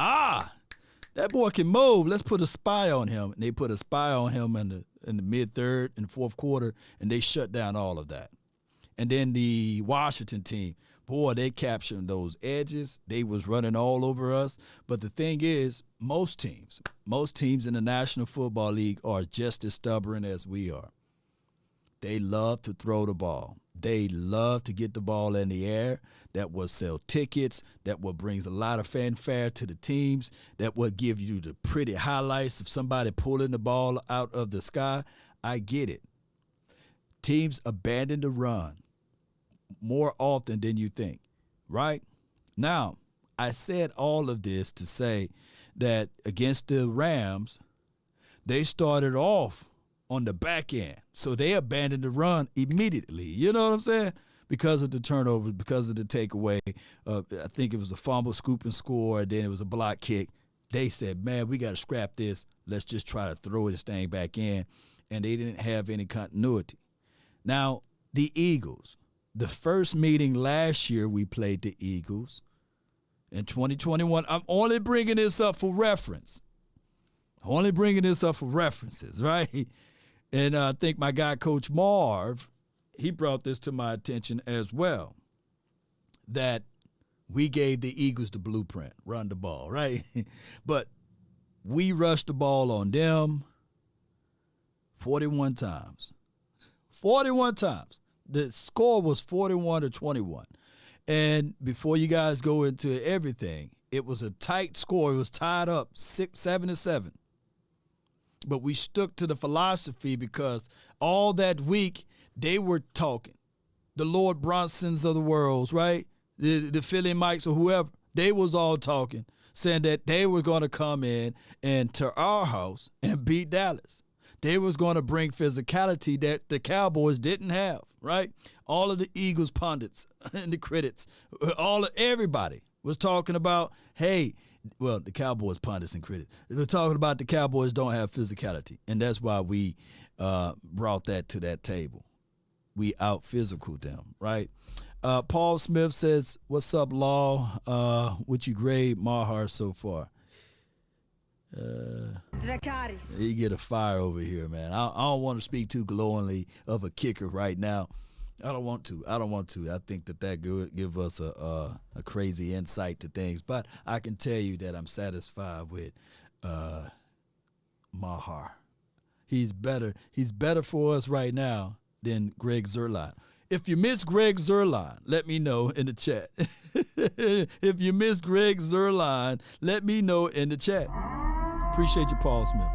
that boy can move. Let's put a spy on him. And they put a spy on him in the mid-third and fourth quarter, and they shut down all of that. And then the Washington team, boy, they captured those edges. They was running all over us. But the thing is, most teams in the National Football League are just as stubborn as we are. They love to throw the ball. They love to get the ball in the air. That will sell tickets. That will brings a lot of fanfare to the teams. That will give you the pretty highlights of somebody pulling the ball out of the sky. I get it. Teams abandon the run more often than you think, right? Now, I said all of this to say that against the Rams, they started off on the back end. So they abandoned the run immediately. You know what I'm saying? Because of the turnovers, because of the takeaway. I think it was a fumble, scoop, and score, and then it was a block kick. They said, man, we got to scrap this. Let's just try to throw this thing back in. And they didn't have any continuity. Now, the Eagles. The first meeting last year, we played the Eagles. In 2021, I'm only bringing this up for reference. Only bringing this up for references, right? And I think my guy, Coach Marv, he brought this to my attention as well, that we gave the Eagles the blueprint, run the ball, right? But we rushed the ball on them 41 times. 41 times. The score was 41-21. And before you guys go into everything, it was a tight score. It was tied up 7-7. But we stuck to the philosophy because all that week they were talking. The Lord Bronsons of the world, right? The Philly Mikes or whoever, they was all talking, saying that they were going to come in and to our house and beat Dallas. They was going to bring physicality that the Cowboys didn't have, right? All of the Eagles pundits and the critics, everybody was talking about, hey, well, the Cowboys pundits and critics, they were talking about the Cowboys don't have physicality, and that's why we brought that to that table. We out-physical them, right? Paul Smith says, what's up, Law? Would you grade Maher so far? You get a fire over here, man. I don't want to speak too glowingly of a kicker right now. I don't want to. I think that give us a crazy insight to things. But I can tell you that I'm satisfied with Maher. He's better for us right now than Greg Zuerlein. If you miss Greg Zuerlein, let me know in the chat. If you miss Greg Zuerlein, let me know in the chat. Appreciate you, Paul Smith.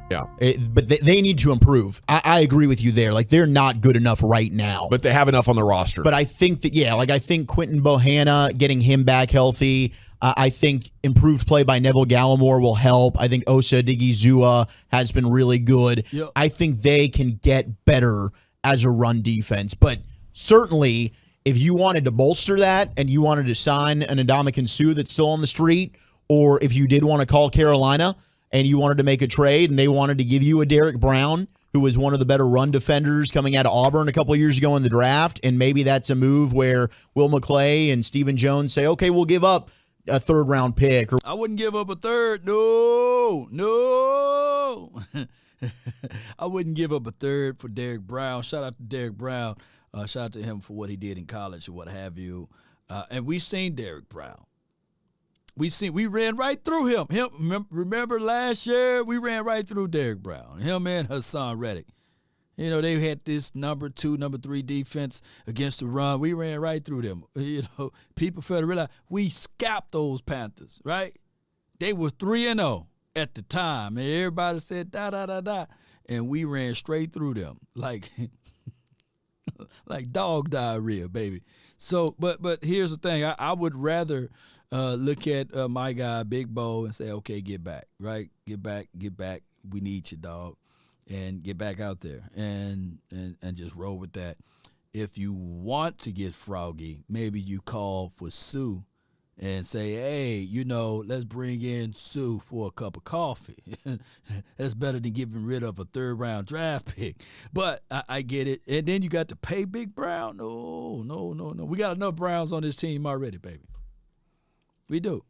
Yeah. But they need to improve. I agree with you there. Like, they're not good enough right now. But they have enough on the roster. But I think that, I think Quinton Bohanna, getting him back healthy, I think improved play by Neville Gallimore will help. I think Osa Odigizua has been really good. Yep. I think they can get better as a run defense. But certainly, if you wanted to bolster that and you wanted to sign an Ndamukong Suh that's still on the street, or if you did want to call Carolina and you wanted to make a trade and they wanted to give you a Derek Brown who was one of the better run defenders coming out of Auburn a couple of years ago in the draft, and maybe that's a move where Will McClay and Stephen Jones say, okay, we'll give up a third-round pick. I wouldn't give up a third. No. I wouldn't give up a third for Derrick Brown. Shout out to Derrick Brown. Shout out to him for what he did in college or what have you. And we seen Derrick Brown. We ran right through him. Remember last year, we ran right through Derrick Brown. Him and Hassan Reddick. You know, they had this number 2, number 3 defense against the run. We ran right through them. You know, people fail to realize we scalped those Panthers, right? They were 3-0 at the time. And everybody said, da. And we ran straight through them like dog diarrhea, baby. So, but here's the thing. I would rather look at my guy, Big Bo, and say, okay, get back, right? Get back. We need you, dog. And get back out there and just roll with that. If you want to get froggy, maybe you call for Sue and say, hey, you know, let's bring in Sue for a cup of coffee. That's better than getting rid of a third-round draft pick. But I get it. And then you got to pay Big Brown? No. We got enough Browns on this team already, baby. We do.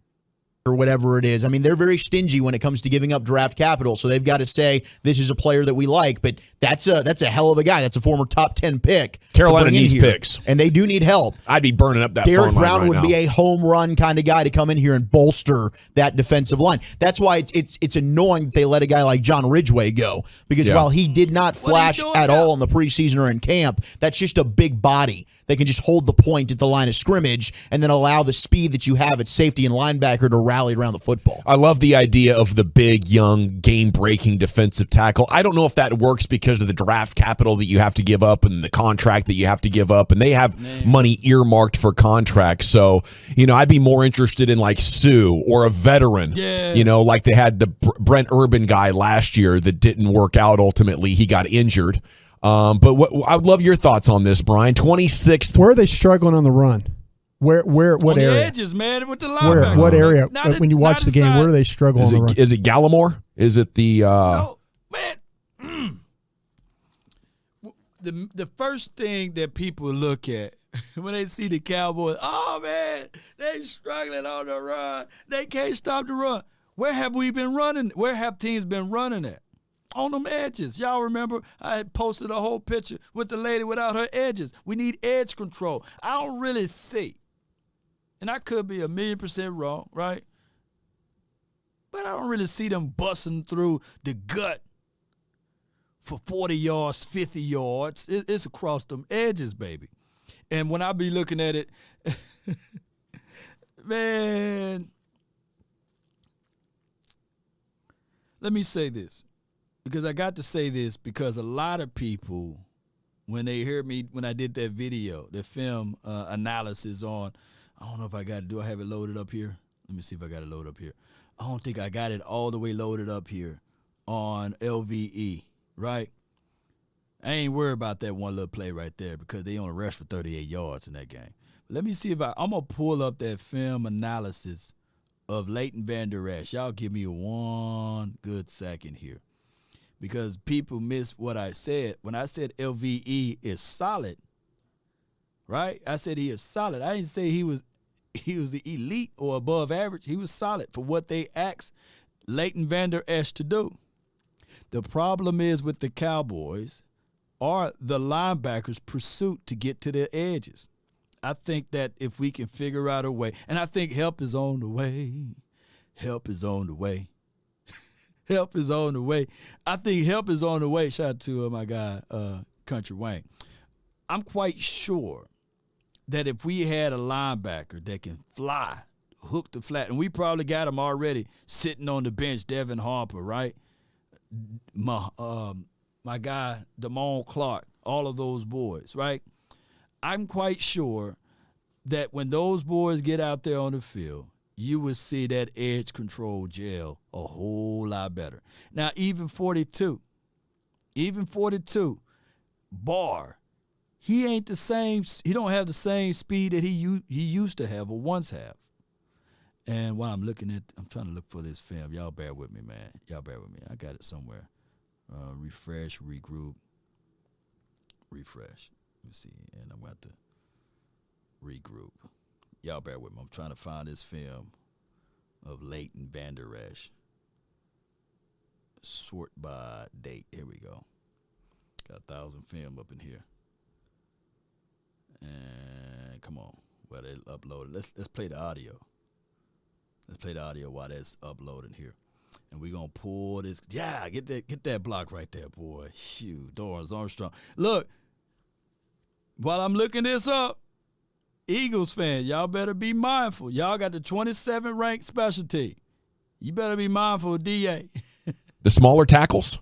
Or whatever it is. I mean, they're very stingy when it comes to giving up draft capital, so they've got to say this is a player that we like, but that's a hell of a guy. That's a former top 10 pick. Carolina needs picks. And they do need help. I'd be burning up that Derrick phone line Brown right would now. be a home run kind of guy to come in here and bolster that defensive line. That's why it's annoying that they let a guy like John Ridgeway go, because while he did not flash at all in the preseason or in camp, that's just a big body. They can just hold the point at the line of scrimmage and then allow the speed that you have at safety and linebacker to rally around the football. I love the idea of the big, young, game-breaking defensive tackle. I don't know if that works because of the draft capital that you have to give up and the contract that you have to give up, and they have money earmarked for contracts. So, you know, I'd be more interested in like Sue or a veteran, you know, like they had the Brent Urban guy last year that didn't work out ultimately. He got injured. But I would love your thoughts on this, Brian. 26th. Where are they struggling on the run? What on area? The edges, man, with the linebackers. What area? When you watch the game, where do they struggle on the run? Is it Gallimore? Is it the No, man. The first thing that people look at when they see the Cowboys, oh man, they struggling on the run. They can't stop the run. Where have we been running? Where have teams been running at? On them edges. Y'all remember I had posted a whole picture with the lady without her edges. We need edge control. I don't really see, and I could be 1,000,000% wrong, right? But I don't really see them busting through the gut for 40 yards, 50 yards. It's across them edges, baby. And when I be looking at it, man, let me say this. Because I got to say this because a lot of people, when they hear me, when I did that video, the film analysis on, I don't know if I got it. Do I have it loaded up here? Let me see if I got it loaded up here. I don't think I got it all the way loaded up here on LVE, right? I ain't worried about that one little play right there because they only rushed for 38 yards in that game. But let me see if I'm going to pull up that film analysis of Leighton Vander Esch. Y'all give me one good second here. Because people miss what I said. When I said LVE is solid, right? I said he is solid. I didn't say he was the elite or above average. He was solid for what they asked Leighton Vander Esch to do. The problem is with the Cowboys are the linebackers' pursuit to get to their edges. I think that if we can figure out a way, and I think help is on the way. Help is on the way. Help is on the way. I think help is on the way. Shout out to my guy, Country Wayne. I'm quite sure that if we had a linebacker that can fly, hook the flat, and we probably got him already sitting on the bench, Devin Harper, right? My guy, Damone Clark, all of those boys, right? I'm quite sure that when those boys get out there on the field, you would see that edge control gel a whole lot better. Now, even 42, Barr, he ain't the same. He don't have the same speed that he used to have or once have. And while I'm trying to look for this film. Y'all bear with me, man. I got it somewhere. refresh, regroup, refresh. Let me see, and I'm about to regroup. Y'all bear with me. I'm trying to find this film of Leighton Vander Esch. Sort by date. Here we go. Got 1,000 film up in here. And come on. Well, they uploaded. Let's play the audio. Let's play the audio while that's uploading here. And we're gonna pull this. Yeah, get that block right there, boy. Shoot, Dorrance Armstrong. Look, while I'm looking this up, Eagles fan, y'all better be mindful. Y'all got the 27th ranked specialty. You better be mindful of DA. The smaller tackles?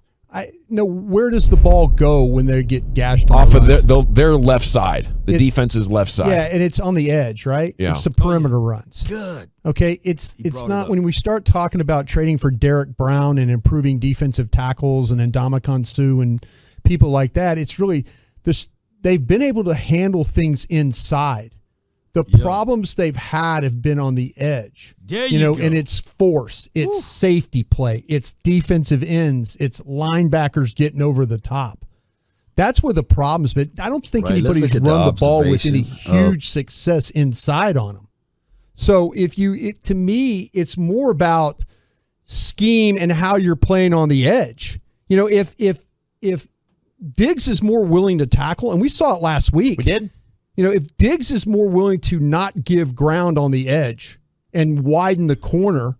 Where does the ball go when they get gashed off of their left side? The defense's left side. Yeah, and it's on the edge, right? Yeah. It's the perimeter runs. Good. Okay, it's not when we start talking about trading for Derek Brown and improving defensive tackles and Ndamukong Suh and people like that. It's really this. They've been able to handle things inside. The problems they've had have been on the edge. Yeah, and it's force, it's safety play, it's defensive ends, it's linebackers getting over the top. That's where the problems. But I don't think anybody's run the ball with any huge success inside on them. So to me, it's more about scheme and how you're playing on the edge. If Diggs is more willing to tackle, and we saw it last week. We did. If Diggs is more willing to not give ground on the edge and widen the corner,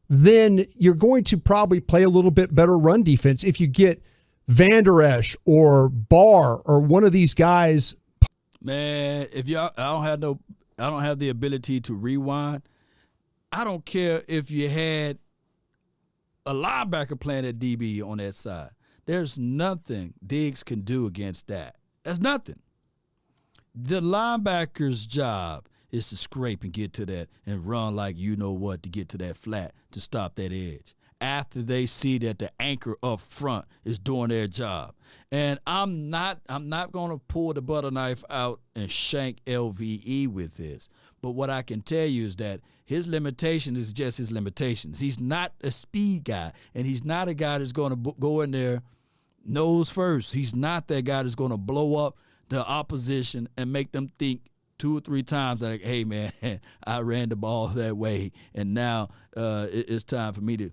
then you're going to probably play a little bit better run defense. If you get Vander Esch or Barr or one of these guys. Man, if I don't have the ability to rewind. I don't care if you had a linebacker playing at DB on that side. There's nothing Diggs can do against that. There's nothing. The linebacker's job is to scrape and get to that and run like you know what to get to that flat to stop that edge. After they see that the anchor up front is doing their job. And I'm not going to pull the butter knife out and shank LVE with this. But what I can tell you is that his limitation is just his limitations. He's not a speed guy, and he's not a guy that's going to go in there nose first. He's not that guy that's going to blow up the opposition and make them think 2 or 3 times like, hey, man, I ran the ball that way, and now it's time for me to.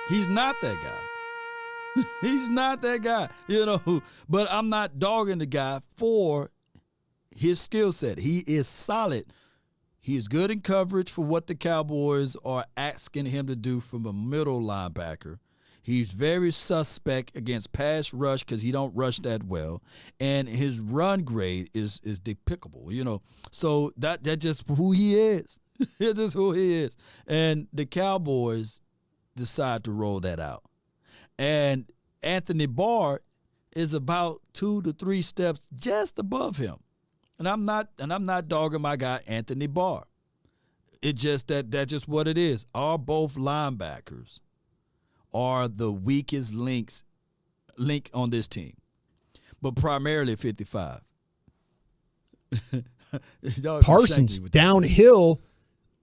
He's not that guy. He's not that guy, But I'm not dogging the guy for his skill set. He is solid. He is good in coverage for what the Cowboys are asking him to do from a middle linebacker. He's very suspect against pass rush because he don't rush that well, and his run grade is despicable. So that's just who he is. It's just who he is, and the Cowboys decide to roll that out. And Anthony Barr is about 2 to 3 steps just above him, and I'm not dogging my guy Anthony Barr. It's just that's just what it is. Are both linebackers are the weakest link on this team, but primarily 55. Parsons downhill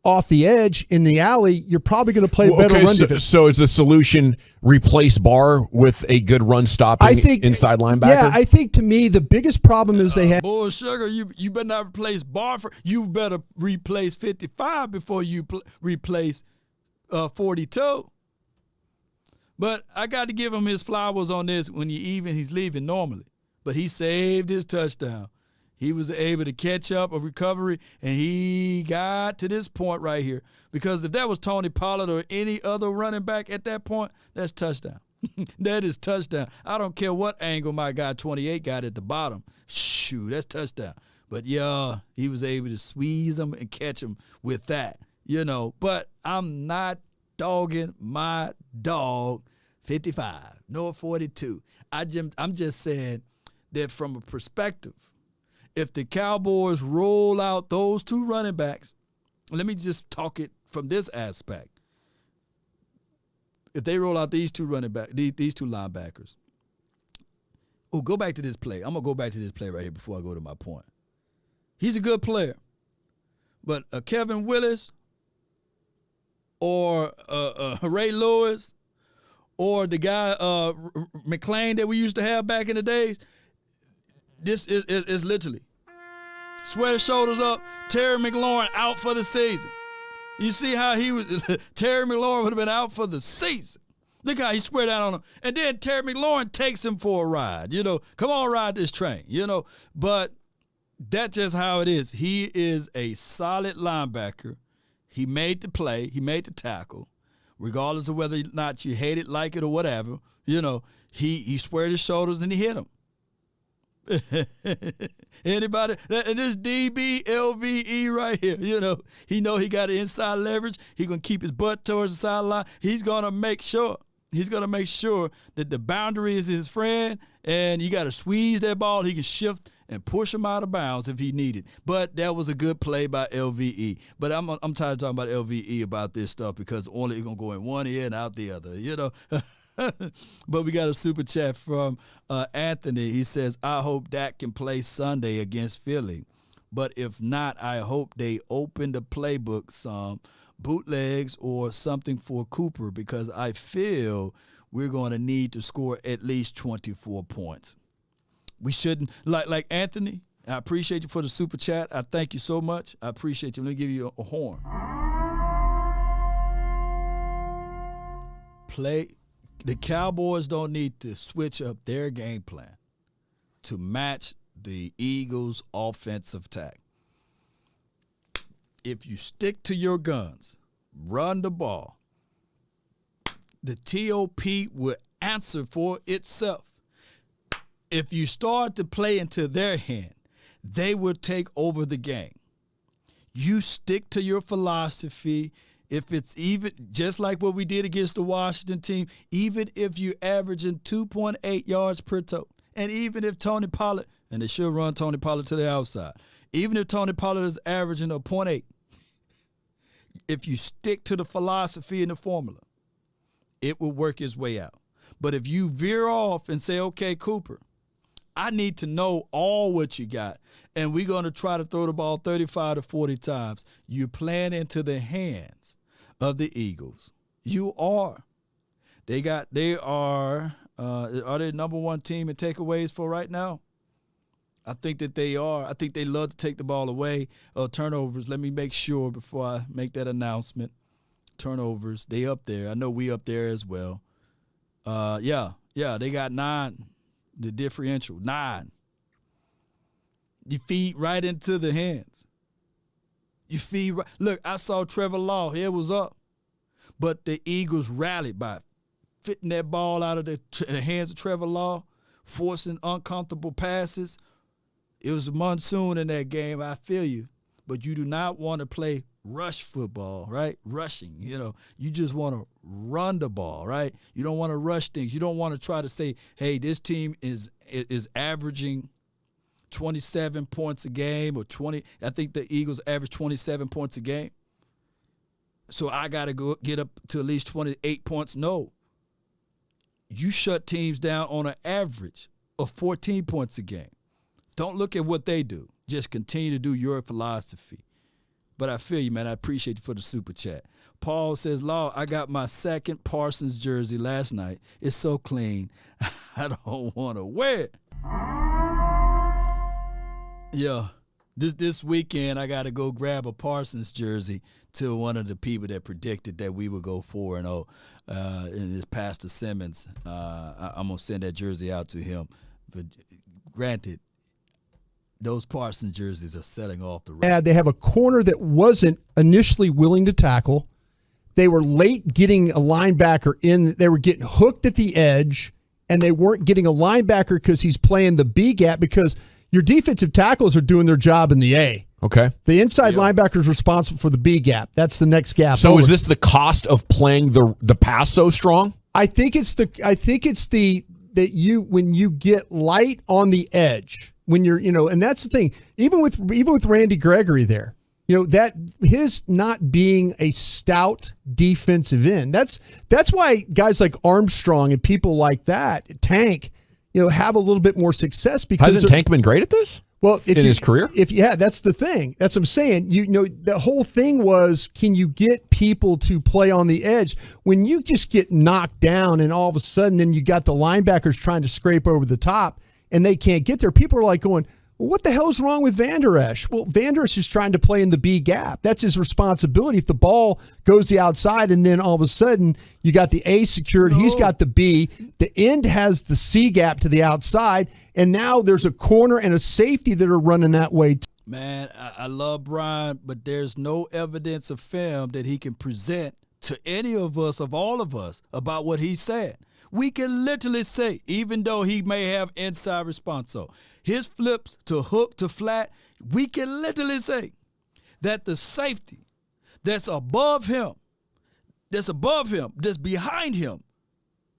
off the edge in the alley, you're probably going to play better run defense. So is the solution replace Barr with a good run stopping inside linebacker? Yeah, I think to me the biggest problem is they have. Boy, Sugar, you better not replace Barr. You better replace 55 before you replace 42. But I got to give him his flowers on this. When he's leaving normally. But he saved his touchdown. He was able to catch up a recovery, and he got to this point right here. Because if that was Tony Pollard or any other running back at that point, that's touchdown. That is touchdown. I don't care what angle my guy 28 got at the bottom. Shoot, that's touchdown. But, yeah, he was able to squeeze him and catch him with that, But I'm not dogging my dog 55 nor 42. I'm just saying that from a perspective, if the Cowboys roll out those 2 running backs, let me just talk it from this aspect. If they roll out these 2 running back, these 2 linebackers. Oh, go back to this play. I'm gonna go back to this play right here before I go to my point. He's a good player, but Kevin Willis or Ray Lewis or the guy McClain that we used to have back in the days, this is literally swear his shoulders up. Terry McLaurin out for the season. You see how he was? Terry McLaurin would have been out for the season. Look how he swear down on him. And then Terry McLaurin takes him for a ride. Come on, ride this train. But that's just how it is. He is a solid linebacker. He made the play. He made the tackle. Regardless of whether or not you hate it, like it, or whatever, he squared his shoulders and he hit him. Anybody? And this DBLVE right here, he know he got the inside leverage. He's going to keep his butt towards the sideline. He's going to make sure that the boundary is his friend, and you got to squeeze that ball. He can shift and push him out of bounds if he needed. But that was a good play by LVE. But I'm tired of talking about LVE about this stuff because only it's going to go in one ear and out the other, But we got a super chat from Anthony. He says, I hope Dak can play Sunday against Philly. But if not, I hope they open the playbook some bootlegs or something for Cooper because I feel we're going to need to score at least 24 points. We shouldn't, like Anthony, I appreciate you for the super chat. I thank you so much. I appreciate you. Let me give you a horn. The Cowboys don't need to switch up their game plan to match the Eagles' offensive attack. If you stick to your guns, run the ball, the TOP will answer for itself. If you start to play into their hand, they will take over the game. You stick to your philosophy. If it's even just like what we did against the Washington team, even if you're averaging 2.8 yards per toe, and even if Tony Pollard, and they should run Tony Pollard to the outside, even if Tony Pollard is averaging a 0.8, if you stick to the philosophy and the formula, it will work its way out. But if you veer off and say, okay, Cooper, I need to know all what you got, and we're going to try to throw the ball 35 to 40 times, you're playing into the hands of the Eagles. You are. They are they number one team in takeaways for right now? I think that they are. I think they love to take the ball away. Turnovers, let me make sure before I make that announcement. Turnovers, they up there. I know we up there as well. Yeah, they got 9. The differential, 9. You feed right into the hands. You feed right. Look, I saw Trevor Law. Here was up. But the Eagles rallied by fitting that ball out of the hands of Trevor Law, forcing uncomfortable passes. It was a monsoon in that game, I feel you. But you do not want to play rush football, right? Rushing, You just want to run the ball, right? You don't want to rush things. You don't want to try to say, hey, this team is averaging 27 points a game or 20. I think the Eagles average 27 points a game. So I got to go get up to at least 28 points. No. You shut teams down on an average of 14 points a game. Don't look at what they do. Just continue to do your philosophy. But I feel you, man. I appreciate you for the super chat. Paul says, Law, I got my second Parsons jersey last night. It's so clean. I don't want to wear it. Yeah. This weekend, I got to go grab a Parsons jersey to one of the people that predicted that we would go 4-0. And it's Pastor Simmons. I'm going to send that jersey out to him. But granted, those Parsons jerseys are selling off the rack. They have a corner that wasn't initially willing to tackle. They were late getting a linebacker in. They were getting hooked at the edge, and they weren't getting a linebacker because he's playing the B gap because your defensive tackles are doing their job in the A. Okay. The inside linebacker is responsible for the B gap. That's the next gap. So over. Is this the cost of playing the pass so strong? I think it's that when you get light on the edge. When you're, and that's the thing. Even with Randy Gregory there, that his not being a stout defensive end. That's why guys like Armstrong and people like that, Tank, have a little bit more success because hasn't Tank been great at this? Well, in his career? That's the thing. That's what I'm saying. The whole thing was, can you get people to play on the edge? When you just get knocked down and all of a sudden then you got the linebackers trying to scrape over the top and they can't get there, people are like going, well, what the hell is wrong with Van Der Esch? Well, Van Der Esch is trying to play in the B gap. That's his responsibility. If the ball goes the outside and then all of a sudden you got the A secured, he's got the B, the end has the C gap to the outside, and now there's a corner and a safety that are running that way. Man, I love Brian, but there's no evidence of film that he can present to any of us, of all of us, about what he said. We can literally say, even though he may have inside response, so his flips to hook to flat, we can literally say that the safety that's above him, that's behind him,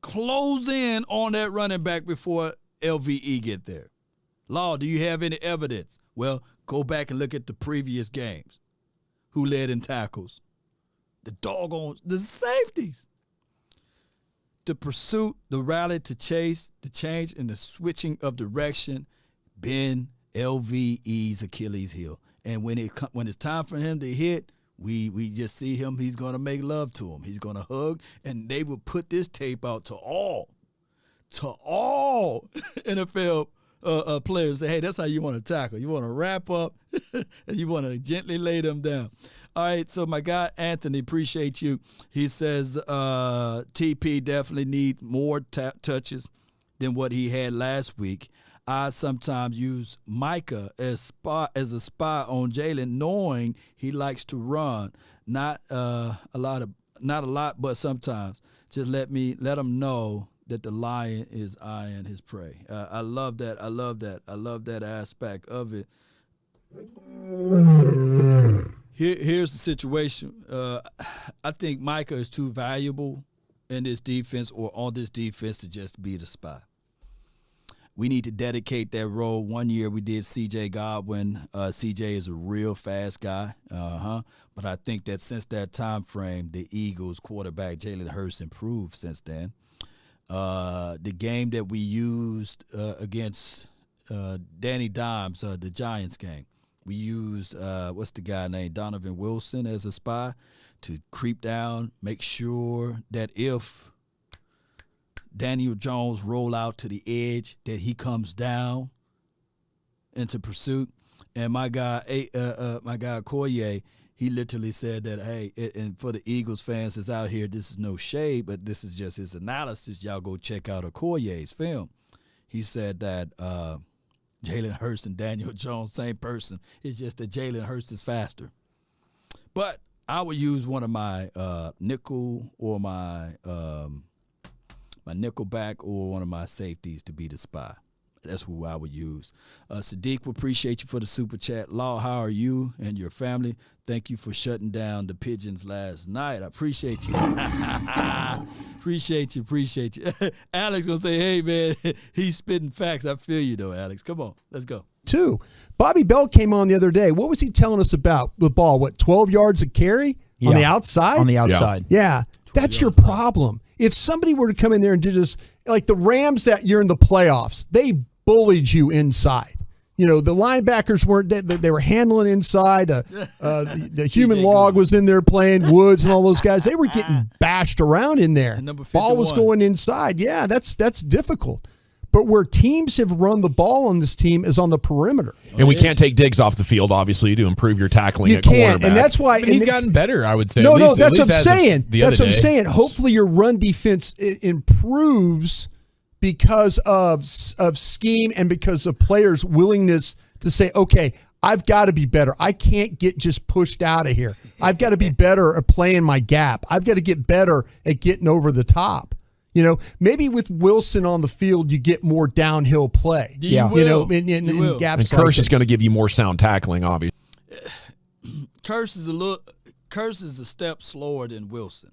close in on that running back before LVE get there. Law, do you have any evidence? Well, go back and look at the previous games. Who led in tackles? The safeties. The pursuit, the rally to chase, the change, and the switching of direction been LVE's Achilles heel. And when it's time for him to hit, we just see him. He's going to make love to him. He's going to hug, and they will put this tape out to all NFL players. Say, hey, that's how you want to tackle. You want to wrap up, and you want to gently lay them down. All right, so my guy Anthony, appreciate you. He says TP definitely need more touches than what he had last week. I sometimes use Micah as a spy on Jalen, knowing he likes to run. Not a lot, but sometimes. Just let him know that the lion is eyeing his prey. I love that. I love that aspect of it. Here's the situation. I think Micah is too valuable in this defense or on this defense to just be the spy. We need to dedicate that role. One year we did C.J. Godwin. C.J. is a real fast guy. But I think that since that time frame, the Eagles quarterback Jalen Hurts improved since then. The game that we used against Danny Dimes, the Giants game, we used, what's the guy named, Donovan Wilson as a spy to creep down, make sure that if Daniel Jones roll out to the edge, that he comes down into pursuit. And my guy Okoye, he literally said that, hey, and for the Eagles fans that's out here, this is no shade, but this is just his analysis. Y'all go check out Okoye's film. He said that Jalen Hurts and Daniel Jones, same person. It's just that Jalen Hurts is faster. But I would use one of my nickel or my nickel back or one of my safeties to be the spy. That's who I would use. Sadiq, we appreciate you for the super chat. Law, how are you and your family? Thank you for shutting down the pigeons last night. I appreciate you. Appreciate you. Alex gonna say, hey, man, he's spitting facts. I feel you, though, Alex. Come on, let's go. Two, Bobby Bell came on the other day. What was he telling us about the ball? What, 12 yards of carry on the outside? On the outside. Yeah. That's your problem. If somebody were to come in there and just, like the Rams that year in the playoffs, they bullied you inside. You know, the linebackers weren't, they were handling inside. The human log was in there playing, Woods and all those guys. They were getting bashed around in there. Ball was going inside. Yeah, that's difficult. But where teams have run the ball on this team is on the perimeter. And we can't take Diggs off the field, obviously, to improve your tackling at cornerback. And that's why he's gotten better, I would say. No, that's what I'm saying. That's what I'm saying. Hopefully your run defense improves because of scheme and because of players' willingness to say, okay, I've got to be better. I can't get just pushed out of here. I've got to be better at playing my gap. I've got to get better at getting over the top. You know, maybe with Wilson on the field, you get more downhill play. In gaps. And Kearse is going to give you more sound tackling, obviously. Kearse is a step slower than Wilson.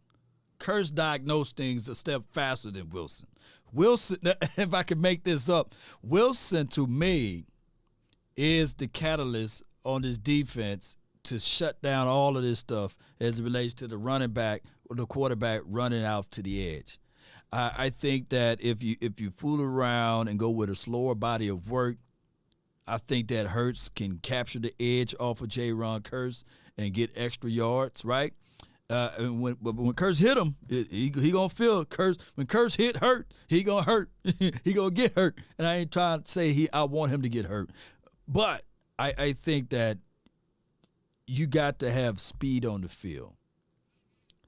Kearse diagnosed things a step faster than Wilson. Wilson, if I could make this up, Wilson to me is the catalyst on this defense to shut down all of this stuff as it relates to the running back or the quarterback running out to the edge. I think that if you fool around and go with a slower body of work, I think that Hurts can capture the edge off of Jaron Kearse and get extra yards, right? And when Kearse hit him, he gonna feel Kearse. When Kearse hit Hurt, he gonna hurt. He gonna get hurt. And I ain't trying to say I want him to get hurt, but I think that you got to have speed on the field.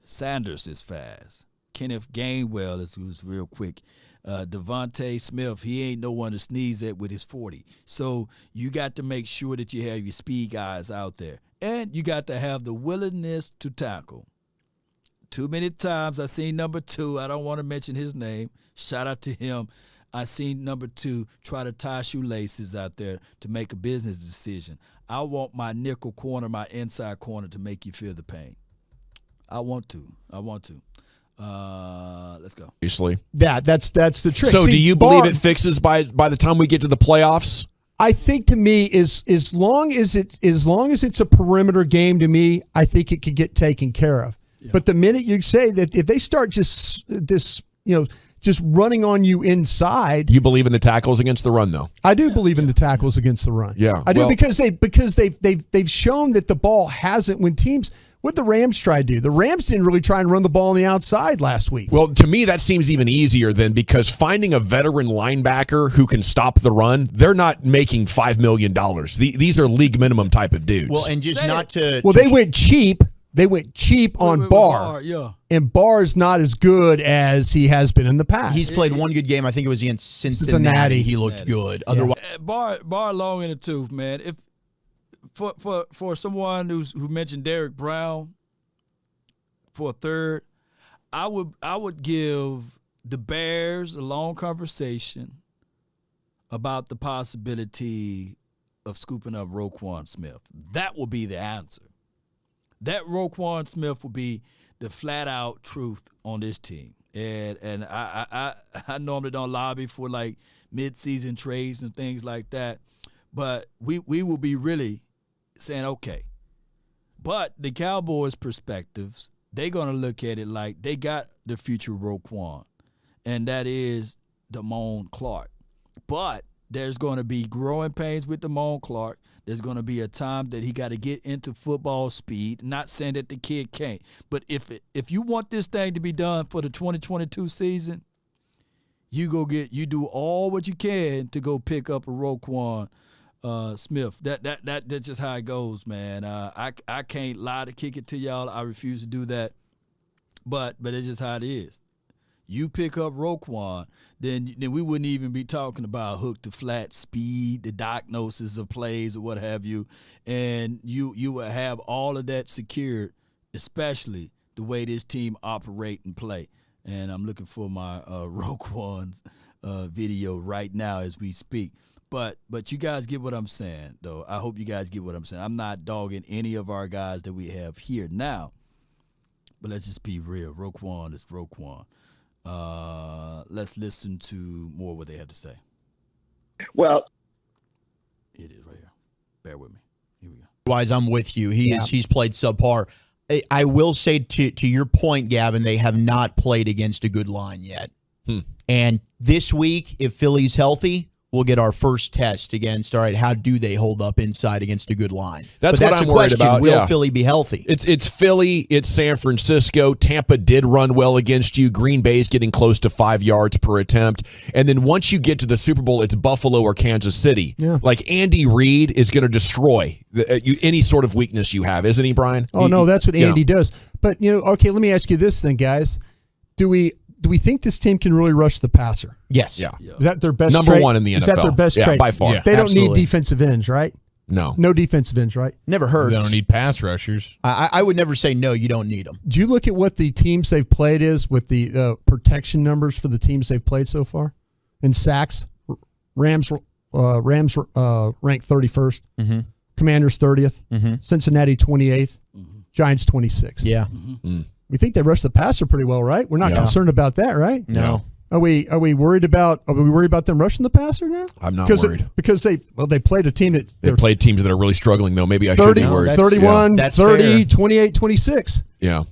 Sanders is fast. Kenneth Gainwell was real quick. Devontae Smith, he ain't no one to sneeze at with his 40. So you got to make sure that you have your speed guys out there. And you got to have the willingness to tackle. Too many times I seen number 2. I don't want to mention his name. Shout out to him. I seen number 2 try to tie shoelaces out there to make a business decision. I want my nickel corner, my inside corner to make you feel the pain. I want to. Let's go. Obviously. Yeah, that's the trick. So do you believe it fixes by the time we get to the playoffs? I think to me as long as it's a perimeter game, to me, I think it could get taken care of. Yeah. But the minute you say that if they start just running on you inside, you believe in the tackles against the run, though. I do believe in the tackles against the run. Yeah, I do because they've shown that the ball hasn't when teams. What the Rams tried to do. The Rams didn't really try and run the ball on the outside last week. Well, to me, that seems even easier than because finding a veteran linebacker who can stop the run, they're not making $5 million. These are league minimum type of dudes. Well, and just not to... Well, they went cheap. They went cheap on Barr. Yeah. And Barr's not as good as he has been in the past. He's played one good game. I think it was against Cincinnati. He looked good. Yeah. Otherwise, Barr long in the tooth, man. If For someone who mentioned Derek Brown for a third, I would give the Bears a long conversation about the possibility of scooping up Roquan Smith. That will be the answer. That Roquan Smith will be the flat out truth on this team. And I normally don't lobby for like mid-season trades and things like that, but we will be really saying, okay. But the Cowboys' perspectives, they're going to look at it like they got the future Roquan, and that is Damone Clark. But there's going to be growing pains with Damone Clark. There's going to be a time that he got to get into football speed. Not saying that the kid can't. But if you want this thing to be done for the 2022 season, you do all what you can to go pick up a Roquan Smith. That's just how it goes, man. I can't lie to kick it to y'all. I refuse to do that. But it's just how it is. You pick up Roquan, then we wouldn't even be talking about hook to flat speed, the diagnosis of plays or what have you, and you would have all of that secured, especially the way this team operate and play. And I'm looking for my Roquan's video right now as we speak. But you guys get what I'm saying, though. I hope you guys get what I'm saying. I'm not dogging any of our guys that we have here now, but let's just be real. Roquan is Roquan. Let's listen to more what they have to say. Well, it is right here. Bear with me. Here we go. Otherwise, I'm with you. He's played subpar. I will say to your point, Gavin, they have not played against a good line yet. And this week, if Philly's healthy, we'll get our first test against, all right, how do they hold up inside against a good line? That's what I'm worried about. Will Philly be healthy? It's Philly. It's San Francisco. Tampa did run well against you. Green Bay's getting close to 5 yards per attempt. And then once you get to the Super Bowl, it's Buffalo or Kansas City. Yeah. Like Andy Reid is going to destroy any sort of weakness you have, isn't he, Brian? Oh, no, that's what Andy does. But, okay, let me ask you this then, guys. Do we think this team can really rush the passer? Yes. Yeah. Is that their best Number trait? one in the NFL. Is that their best trait? By far. They don't need defensive ends, right? No. No defensive ends, right? Never hurts. They don't need pass rushers. I would never say no, you don't need them. Do you look at what the teams they've played is with the protection numbers for the teams they've played so far? In sacks, Rams ranked 31st. Mm-hmm. Commanders 30th. Mm-hmm. Cincinnati 28th. Mm-hmm. Giants 26th. Yeah. Mm-hmm. We think they rush the passer pretty well, right? We're not concerned about that, right? No. Are we worried about them rushing the passer now? I'm not worried. Because they played a team that they played teams that are really struggling though. Maybe I should be worried. 31, that's 30, fair. 28, 26. Yeah.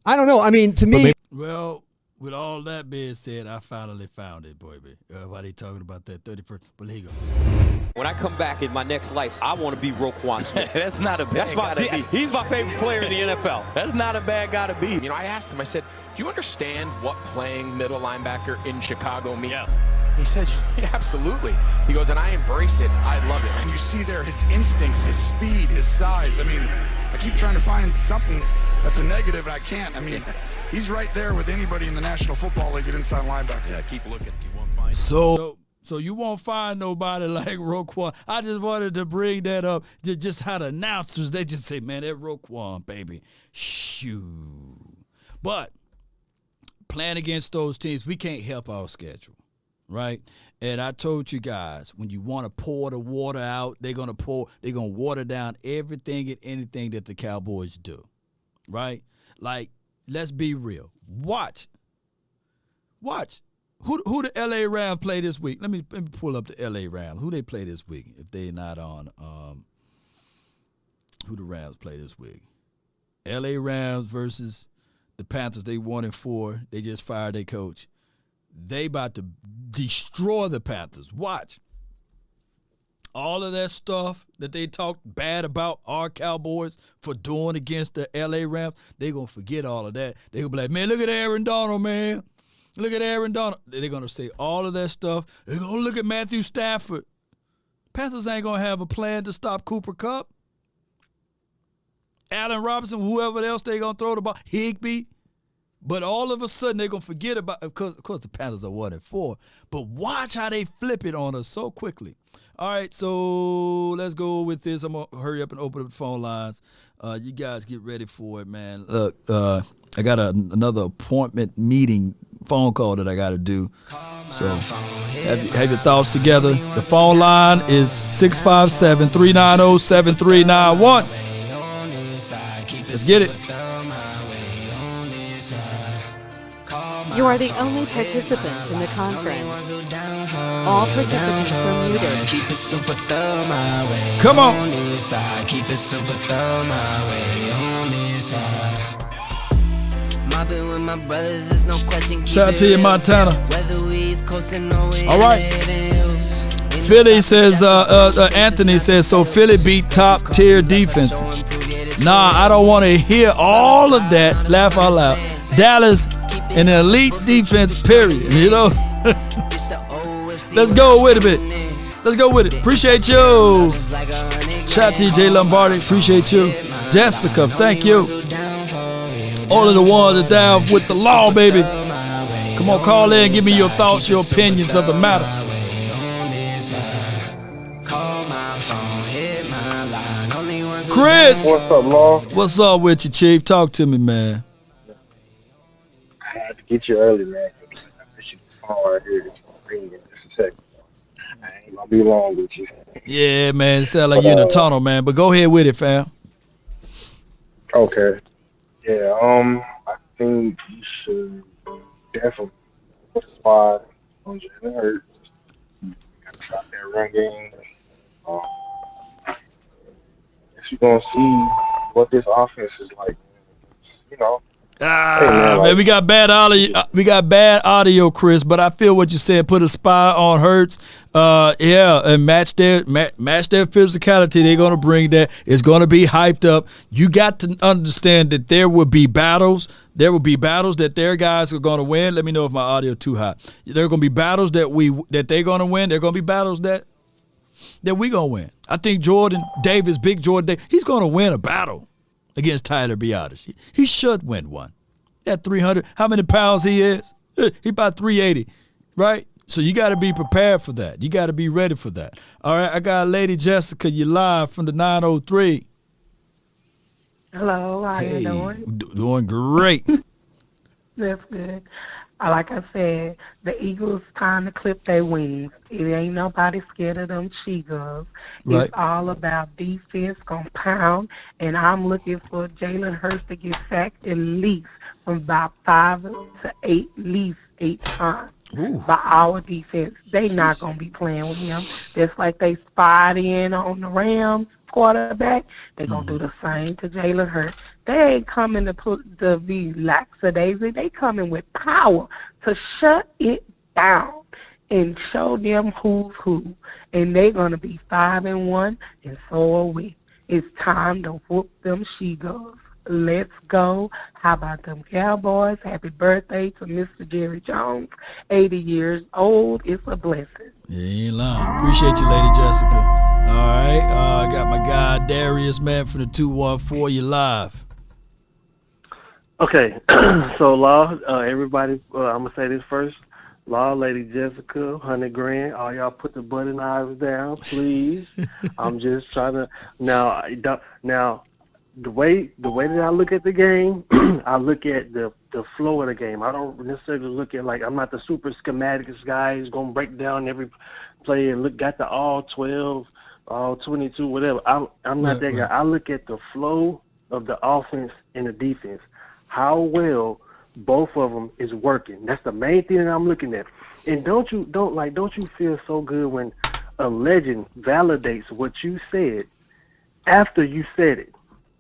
I don't know. I mean, to me, Well, with all that being said, I finally found it, baby. Why they talking about that 31st? But here you go. When I come back in my next life, I want to be Roquan Smith. That's not a bad guy to be. He's my favorite player in the NFL. That's not a bad guy to be. You know, I asked him, I said, do you understand what playing middle linebacker in Chicago means? Yes. He said, yeah, absolutely. He goes, and I embrace it. I love it. And you see there his instincts, his speed, his size. I mean, I keep trying to find something that's a negative, and I can't. I mean, he's right there with anybody in the National Football League at inside linebacker. Yeah, keep looking. You won't find So you won't find nobody like Roquan. I just wanted to bring that up. Just how the announcers, they just say, man, that Roquan, baby. Shoo. But playing against those teams, we can't help our schedule, right? And I told you guys, when you want to pour the water out, they're going to water down everything and anything that the Cowboys do, right? Like, let's be real. Watch. Who the L.A. Rams play this week? Let me pull up the L.A. Rams. Who they play this week if they're not on who the Rams play this week? L.A. Rams versus the Panthers. They 1-4. They just fired their coach. They about to destroy the Panthers. Watch. All of that stuff that they talked bad about our Cowboys for doing against the L.A. Rams, they going to forget all of that. They going to be like, man, look at Aaron Donald, man. Look at Aaron Donald. They're going to say all of that stuff. They're going to look at Matthew Stafford. Panthers ain't going to have a plan to stop Cooper Kupp. Allen Robinson, whoever else they going to throw the ball, Higbee. But all of a sudden, they're going to forget about it. Of course, the Panthers are 1-4. But watch how they flip it on us so quickly. All right, so let's go with this. I'm going to hurry up and open up the phone lines. You guys get ready for it, man. Look, I got another appointment meeting phone call that I got to do. So have your thoughts together. The phone line is 657-390-7391. Let's get it. You are the only participant in the conference. All participants are muted. Come on. Shout out to you, Montana. All right. Philly says, Anthony says, so Philly beat top tier defenses. Nah, I don't want to hear all of that. Laugh out loud. Dallas, an elite defense, period. You know? Let's go with it. Let's go with it. Appreciate you. Shout out to you, Jay Lombardi. Appreciate you. Jessica, thank you. All of the ones that down with the law, baby. Come on, call in. Give me your thoughts, your opinions of the matter. Chris. What's up, Law? What's up with you, Chief? Talk to me, man. I had to get you early, man. This is the phone right here. Just a second. I ain't gonna be long with you. Yeah, man. It sounds like you're in a tunnel, man. But go ahead with it, fam. Okay. Yeah, I think you should definitely put a spot on Jalen Hurts. Gotta stop that run game. If you're gonna see what this offense is like, you know. Man, we got bad audio, Chris. But I feel what you said. Put a spy on Hurts, and match their physicality. They're gonna bring that. It's gonna be hyped up. You got to understand that there will be battles. There will be battles that their guys are gonna win. Let me know if my audio too high. There are gonna be battles that they're gonna win. There are gonna be battles that we gonna win. I think Big Jordan Davis, he's gonna win a battle against Tyler Biadasz. He should win one. At 300, how many pounds he is? He about 380, right? So you got to be prepared for that. You got to be ready for that. All right, I got Lady Jessica. You live from the 903. Hello, how you doing? Doing great. That's good. Like I said, the Eagles time to clip their wings. It ain't nobody scared of them Cheetahs. Right. It's all about defense, compound, and I'm looking for Jalen Hurts to get sacked at least from about 5 to 8, at least 8 times. Ooh. By our defense. They not going to be playing with him. Just like they spied in on the Rams, quarterback, they're going to do the same to Jalen Hurts. They ain't coming to be lackadaisy. They coming with power to shut it down and show them who's who. And they're going to be 5-1, and so are we. It's time to whoop them she-gulls. Let's go. How about them Cowboys? Happy birthday to Mr. Jerry Jones. 80 years old. It's a blessing. Yeah, you ain't lying. Appreciate you, Lady Jessica. All right. I got my guy Darius, man, from the 214. You live. Okay. So, Law, everybody, I'm going to say this first. Law, Lady Jessica, $100 grand. All y'all put the button knives down, please. I'm just trying to now. The way that I look at the game, I look at the flow of the game. I don't necessarily look at, like, I'm not the super schematics guy who's gonna break down every play and got the all 12, all 22, whatever. I'm not that guy. I look at the flow of the offense and the defense. How well both of them is working. That's the main thing that I'm looking at. And don't you feel so good when a legend validates what you said after you said it?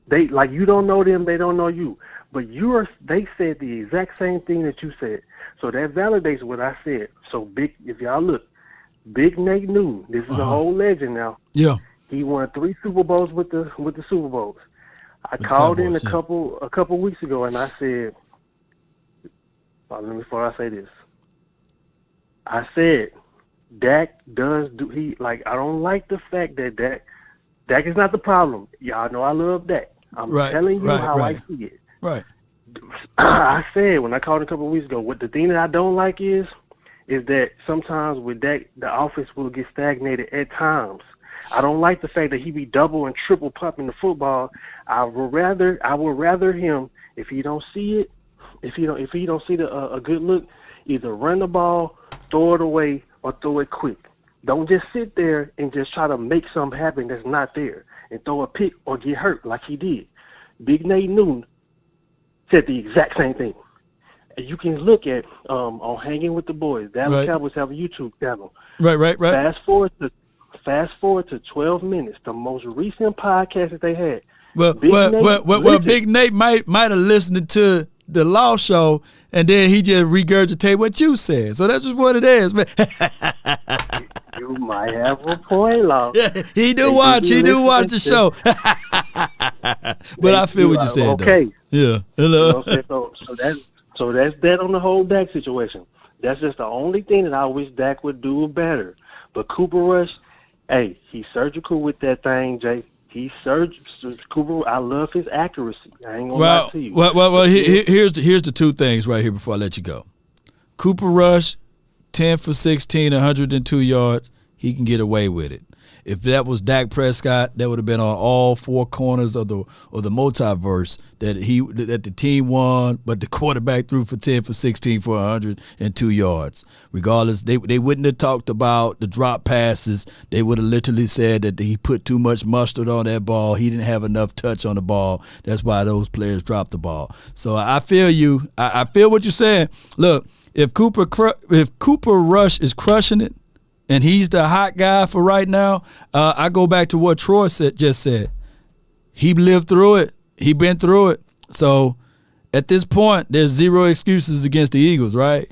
They, like, you don't know them, they don't know you, but they said the exact same thing that you said. So that validates what I said. So if y'all look, Big Nate Newton, this is a whole legend now. Yeah. He won 3 Super Bowls with the Super Bowls. I called in a couple weeks ago and I said, before I say this, I said Dak I don't like the fact that Dak is not the problem. Y'all know I love Dak. I'm telling you how I see it. Right. I said when I called a couple of weeks ago, what the thing that I don't like is that sometimes with Dak, the offense will get stagnated at times. I don't like the fact that he be double and triple pumping the football. I would rather him, if he don't see it, if he don't see a good look, either run the ball, throw it away, or throw it quick. Don't just sit there and just try to make something happen that's not there and throw a pick or get hurt like he did. Big Nate Newton said the exact same thing. And you can look at on Hanging with the Boys. Dallas Cowboys have a YouTube channel. Right. Fast forward to 12 minutes, the most recent podcast that they had. Well, Big Nate might have listened to the Law Show, and then he just regurgitate what you said. So that's just what it is, man. You might have a point, Law. Yeah, he do watch the show. But I feel what you said, okay. Though. Yeah. So that's that on the whole Dak situation. That's just the only thing that I wish Dak would do better. But Cooper Rush, hey, he's surgical with that thing, Jay. Cooper, I love his accuracy. I ain't gonna lie to you. Well, here's the two things right here before I let you go. Cooper Rush, 10 for 16, 102 yards. He can get away with it. If that was Dak Prescott, that would have been on all four corners of the multiverse that the team won, but the quarterback threw for 10 for 16 for 102 yards. Regardless, they wouldn't have talked about the drop passes. They would have literally said that he put too much mustard on that ball. He didn't have enough touch on the ball. That's why those players dropped the ball. So I feel you. I feel what you're saying. Look, if Cooper Rush is crushing it, and he's the hot guy for right now, I go back to what Troy just said. He lived through it. He been through it. So at this point, there's zero excuses against the Eagles, right?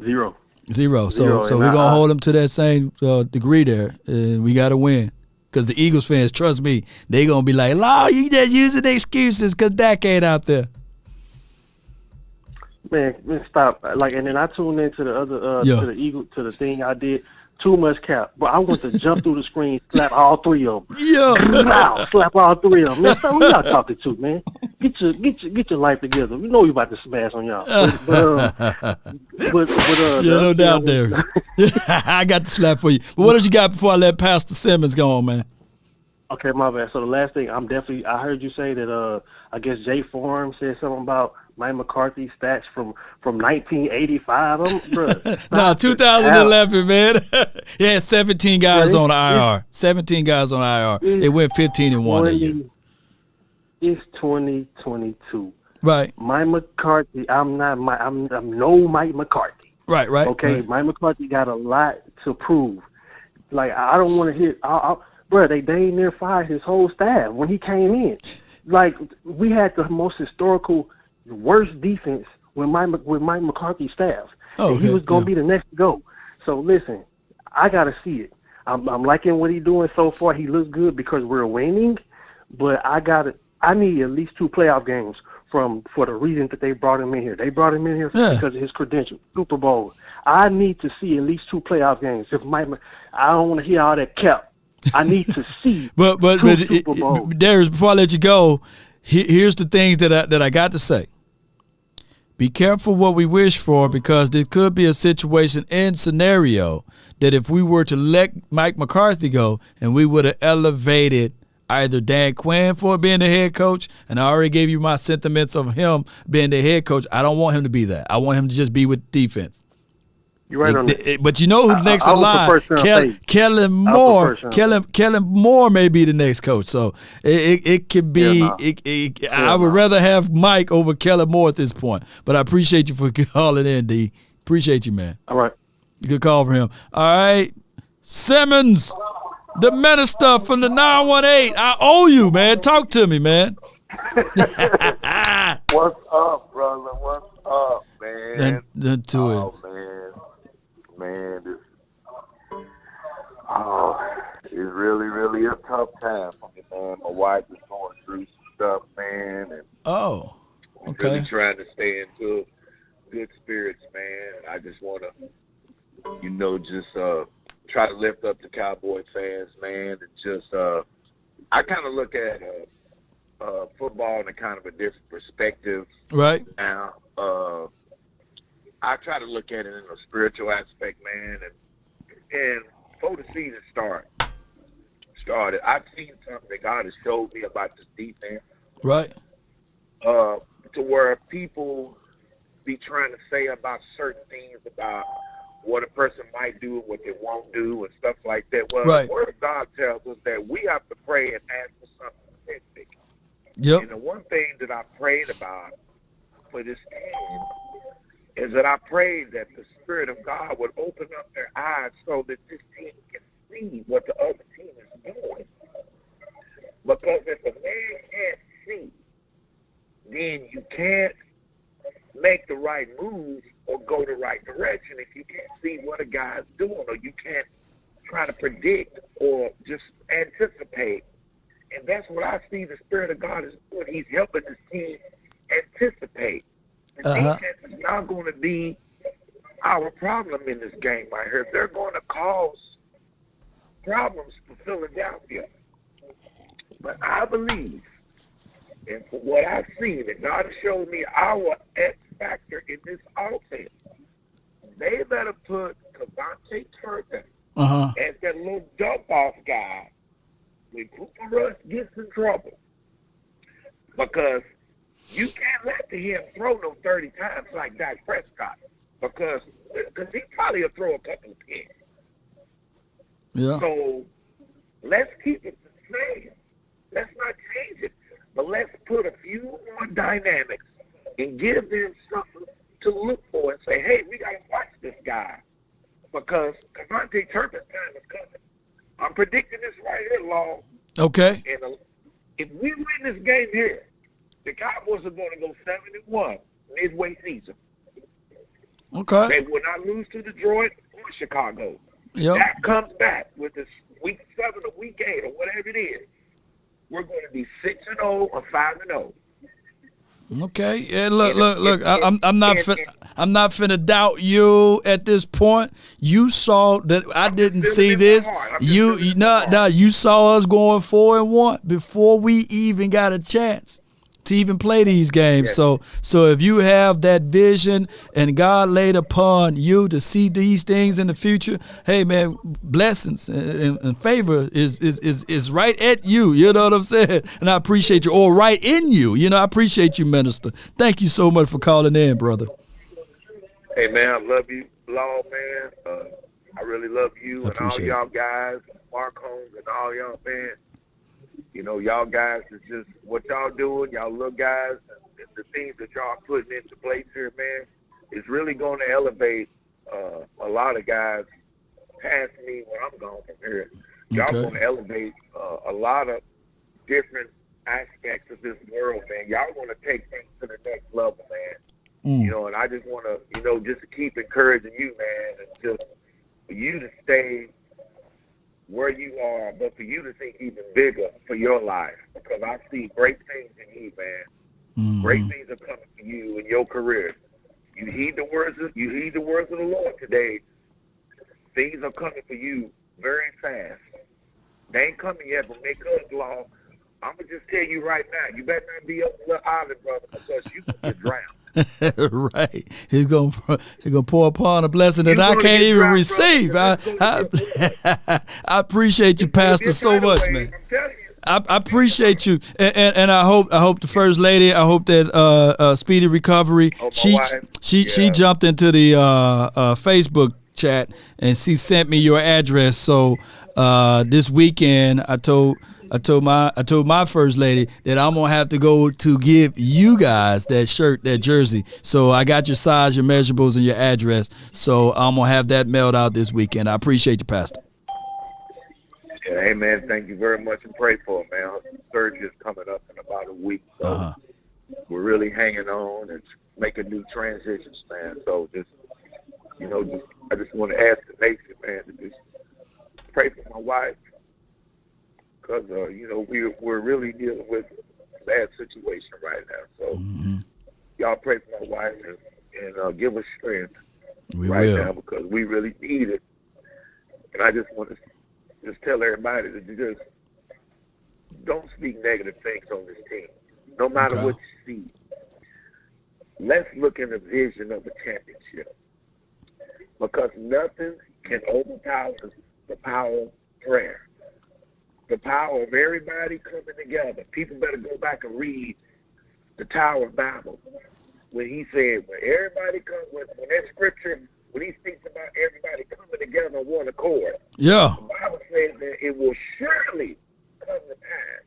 Zero. So we're going to hold them to that same degree there, and we got to win. Because the Eagles fans, trust me, they going to be like, "Law, you just using excuses because Dak ain't out there." Man, stop! And then I tuned into the other to the thing I did. Too much cap, but I want to jump through the screen, slap all three of them. Yeah, slap all three of them. Man, so who y'all talking to, man? Get your life together. We know you about to smash on y'all. No doubt there. I got the slap for you. But what else you got before I let Pastor Simmons go on, man? Okay, my bad. So the last thing, I heard you say that I guess Jay Forum said something about Mike McCarthy stats from 1985. No, 2011, man. He had 17 guys on IR. 17 guys on IR. They went 15-1 that year. It's 2022. Right. Mike McCarthy. I'm no Mike McCarthy. Right. Okay. Right. Mike McCarthy got a lot to prove. Like, I don't want to hear. bro, they dang near fired his whole staff when he came in. Like, we had the most historical, worst defense with Mike McCarthy's staff. Oh, and he okay. was going to be the next to go. So, listen, I got to see it. I'm liking what he's doing so far. He looks good because we're winning, but I need at least 2 playoff games for the reason that they brought him in here. They brought him in here because of his credentials, Super Bowl. I need to see at least 2 playoff games. I don't want to hear all that cap. I need to see but Super Bowls. Darius, before I let you go, here's the things that I got to say. Be careful what we wish for, because there could be a situation and scenario that if we were to let Mike McCarthy go and we would have elevated either Dan Quinn for being the head coach, and I already gave you my sentiments of him being the head coach. I don't want him to be that. I want him to just be with defense. You're right on that. But you know who's next in line? Kellen Moore. Kellen Moore may be the next coach. So it could be. I would rather have Mike over Kellen Moore at this point. But I appreciate you for calling in, D. Appreciate you, man. All right. Good call for him. All right, Simmons, the minister from the 918. I owe you, man. Talk to me, man. What's up, brother? What's up, man? Man, it's really, really a tough time for me, man. My wife is going through some stuff, man, and really trying to stay into good spirits, man. And I just want to, try to lift up the Cowboy fans, man, and just I kind of look at football in a kind of a different perspective. Right. Now, I try to look at it in a spiritual aspect, man, and before the season started, I've seen something that God has showed me about this defense. Right. To where people be trying to say about certain things about what a person might do and what they won't do and stuff like that. Well, right. The Word of God tells us that we have to pray and ask for something specific. Yep. And the one thing that I prayed about for this team is that I prayed that the Spirit of God would open up their eyes so that this team can see what the other team is doing. Because if a man can't see, then you can't make the right move or go the right direction if you can't see what a guy's doing, or you can't try to predict or just anticipate. And that's what I see the Spirit of God is doing. He's helping this team anticipate. The defense is not going to be our problem in this game right here. They're going to cause problems for Philadelphia. But I believe, and for what I've seen, that God has showed me our X factor in this offense. They better put Devontae Turpin as that little dump-off guy when Cooper Rush gets in trouble. Because you can't let him throw no 30 times like Dak Prescott. Because he probably will throw a couple of picks. Yeah. So let's keep it the same. Let's not change it. But let's put a few more dynamics and give them something to look for and say, hey, we got to watch this guy. Because Devontae Turpin's time is coming. I'm predicting this right here, Law. Okay. And if we win this game here, the Cowboys are going to go 7-1 midway season. Okay. They will not lose to Detroit or Chicago. Yep. That comes back with this week 7 or week 8 or whatever it is. We're going to be 6-0 or 5-0. Okay. Yeah. Look. I'm not finna doubt you at this point. You saw that I didn't see this. You saw us going 4-1 before we even got a chance to even play these games. Yeah. So if you have that vision and God laid upon you to see these things in the future, hey man, blessings and favor is right at you. You know what I'm saying? And I appreciate you, or right in you. You know, I appreciate you, Minister. Thank you so much for calling in, brother. Hey man, I love you, Law, man. I really love you and all y'all guys, Mark Holmes and all y'all, man. You know, y'all guys is just what y'all doing, y'all little guys, and the things that y'all putting into place here, man, is really going to elevate a lot of guys past me when I'm gone from here. Y'all going to elevate a lot of different aspects of this world, man. Y'all want to take things to the next level, man. You know, and I just want to, you know, just to keep encouraging you, man, and just for you to stay where you are, but for you to think even bigger for your life, because I see great things in you, man. Great things are coming for you in your career. You heed the words of the Lord today. Things are coming for you very fast. They ain't coming yet, but when they come, Law, I'm gonna just tell you right now, you better not be up on the island, brother, because you can get drowned. Right. He's gonna pour upon a blessing that I can't even receive. I appreciate you, Pastor, so much, man. I appreciate you, and I hope the First Lady. I hope that speedy recovery. She jumped into the Facebook chat and she sent me your address. So this weekend, I told my First Lady that I'm gonna have to go to give you guys that shirt, that jersey. So I got your size, your measurables, and your address. So I'm gonna have that mailed out this weekend. I appreciate you, Pastor. Yeah, hey, man, thank you very much and pray for it, man. Surgery is coming up in about a week. So we're really hanging on and making new transitions, man. So I just want to ask the nation, man, to just pray for my wife. Because, we're really dealing with a bad situation right now. So y'all pray for my wife and give us strength now because we really need it. And I just want to just tell everybody to just don't speak negative things on this team, no matter what you see. Let's look in the vision of the championship because nothing can overpower the power of prayer. The power of everybody coming together. People better go back and read the Tower of Babel when he said, when everybody comes, when that scripture, when he speaks about everybody coming together on one accord. Yeah. The Bible says that it will surely come to pass.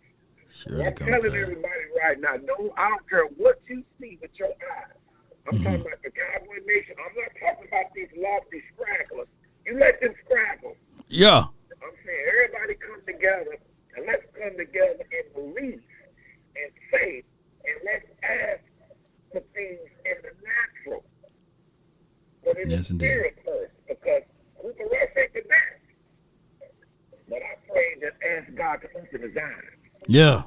I'm telling everybody right now, I don't care what you see with your eyes. I'm talking about the Cowboy Nation. I'm not talking about these lofty scragglers. You let them scraggle. Yeah. I'm saying everybody come together, and let's come together in belief and faith, and let's ask for things in the natural, but in the spirit first, because Cooper Rush ain't the best. But I pray that ask God to open his eyes. Yeah.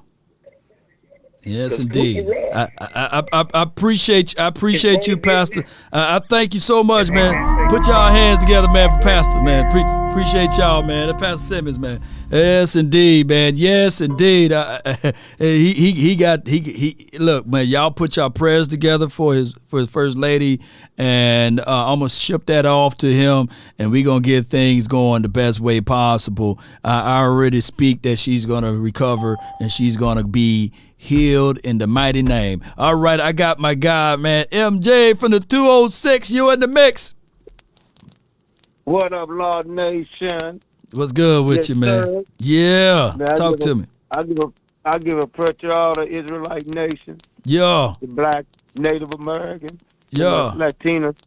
Yes, indeed. I appreciate you, Pastor. I thank you so much, man. Put y'all hands together, man, for Pastor, man. Appreciate y'all, man. That's Pastor Simmons, man. Yes, indeed, man. Yes, indeed. Look, man. Y'all put y'all prayers together for his First Lady, and almost ship that off to him, and we gonna get things going the best way possible. I already speak that she's gonna recover and she's gonna be healed in the mighty name. All right, I got my guy, man, MJ from the 206. You in the mix? What up, Lord Nation? What's good with you, man? Sir. Yeah, talk to me. I give a prayer to all the Israelite nation. Yeah. The Black, Native American. Yeah. Latinos,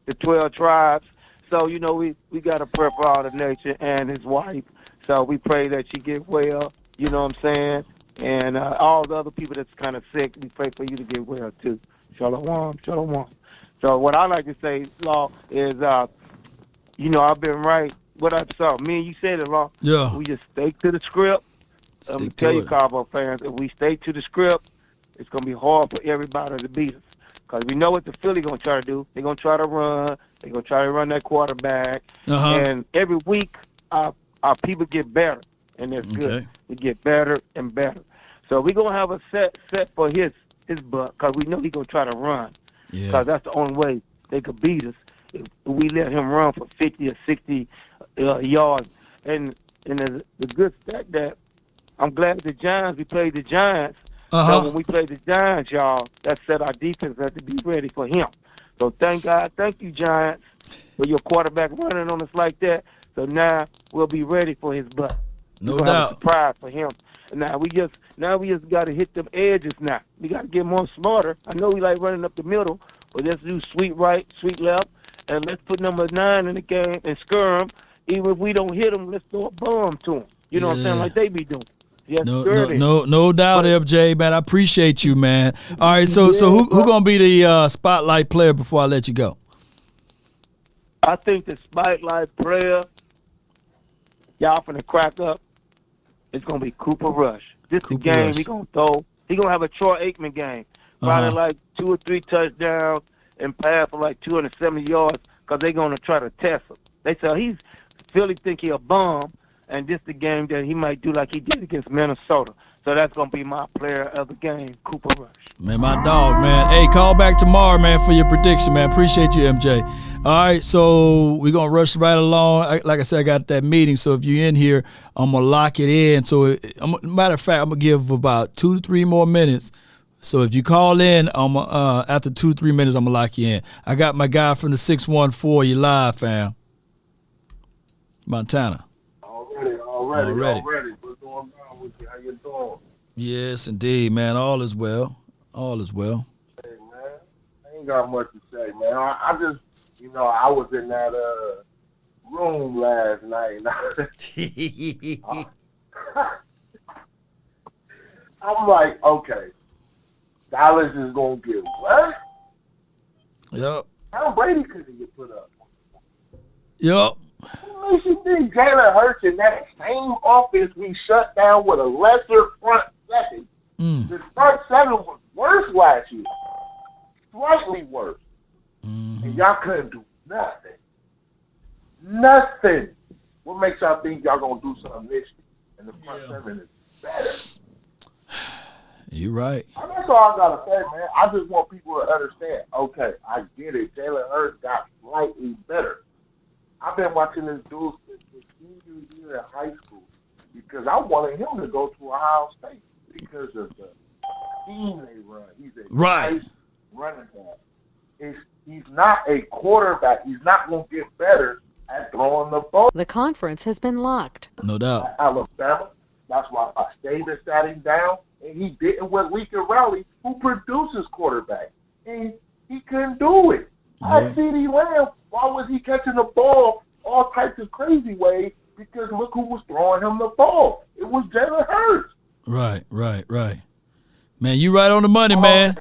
the 12 tribes. So, we got a prayer for all the nation and his wife. So we pray that she get well, you know what I'm saying? And all the other people that's kind of sick, we pray for you to get well, too. Shalom, shalom. So what I like to say, Law, is, I've been right. What I saw, me and you said it, Law. Yeah. We just stay to the script. Let me tell you, Cowboy fans, if we stay to the script, it's going to be hard for everybody to beat us. Because we know what the Philly going to try to do. They're going to try to run. They're going to try to run that quarterback. And every week, our people get better. And that's good. We get better and better. So we're going to have a set for his butt because we know he's going to try to run. Because that's the only way they could beat us if we let him run for 50 or 60 yards. And the good stat that I'm glad we played the Giants. So when we played the Giants, y'all, that set our defense had to be ready for him. So thank God. Thank you, Giants, for your quarterback running on us like that. So now we'll be ready for his butt. No doubt. have a surprise for him. And now we just got to hit them edges now. We got to get more smarter. I know we like running up the middle, but let's do sweet right, sweet left, and let's put number 9 in the game and scare him. Even if we don't hit him, let's throw a bomb to him. You know what I'm saying? Like they be doing. Yes, no doubt, FJ, man. I appreciate you, man. All right, so who gonna be the spotlight player before I let you go? I think the spotlight player, y'all finna crack up. It's gonna be Cooper Rush. This the game Rush. He gonna throw. He gonna have a Troy Aikman game, probably like 2 or 3 touchdowns and pass for like 270 yards, because they gonna try to test him. They say Philly think he a bum. And this the game that he might do like he did against Minnesota. So that's going to be my player of the game, Cooper Rush. Man, my dog, man. Hey, call back tomorrow, man, for your prediction, man. Appreciate you, MJ. All right, so we're going to rush right along. Like I said, I got that meeting, so if you're in here, I'm going to lock it in. So, matter of fact, I'm going to give about 2 to 3 more minutes. So if you call in, after 2 to 3 minutes, I'm going to lock you in. I got my guy from the 614. You live, fam. Montana. Already. What's going on with you? How you doing? Yes, indeed, man. All is well. Hey, man. I ain't got much to say, man. I just, I was in that room last night. I'm like, okay, Dallas is going to get what? Yep. Tom Brady couldn't get put up. Yep. What makes you think Jalen Hurts in that same offense we shut down with a lesser front seven? The front seven was worse last year. Slightly worse. And y'all couldn't do nothing. Nothing. What makes y'all think y'all going to do something this year? And the front seven is better. You're right. That's all I got to say, man. I just want people to understand. Okay, I get it. Jalen Hurts got slightly better. I've been watching this dude since his senior year in high school because I wanted him to go to Ohio State because of the team they run. He's a nice running back. He's not a quarterback. He's not going to get better at throwing the ball. The conference has been locked. No doubt. Alabama. That's why Davis sat him down, and he didn't with Lincoln Riley, who produces quarterbacks. And he couldn't do it. CeeDee Lamb, why was he catching the ball all types of crazy ways? Because look who was throwing him the ball. It was Jalen Hurts. Right. Man, you right on the money, man.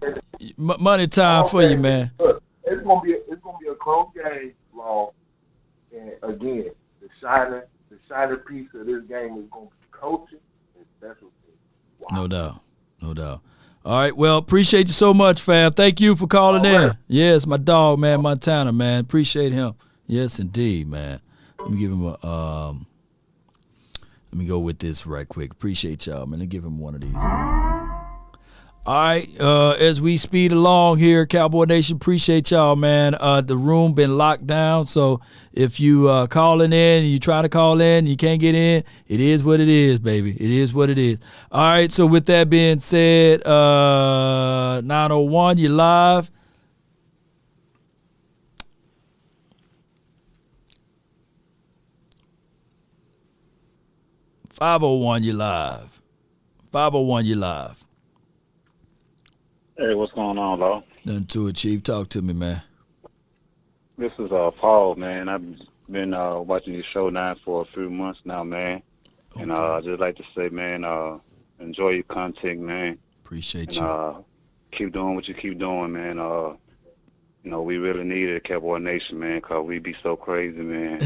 Money time for you, man. Look, it's gonna be a close game, Law. And again, the shining piece of this game is gonna be coaching and special teams. Wow. No doubt. All right, well, appreciate you so much, fam. Thank you for calling in. Yes, my dog, man, Montana, man. Appreciate him. Yes, indeed, man. Let me give him let me go with this right quick. Appreciate y'all, man. Let me give him one of these. All right, as we speed along here, Cowboy Nation, appreciate y'all, man. The room been locked down, so if you calling in, you trying to call in, you can't get in, it is what it is, baby. It is what it is. All right, so with that being said, 901, you live. .501, you live. 501, you live. Hey, what's going on, Law? Nothing to it, Chief. Talk to me, man. This is Paul, man. I've been watching your show now for a few months now, man. Okay. And I'd just like to say, man, enjoy your content, man. Appreciate you. Keep doing what you keep doing, man. We really need it at Cowboy Nation, man, because we be so crazy, man.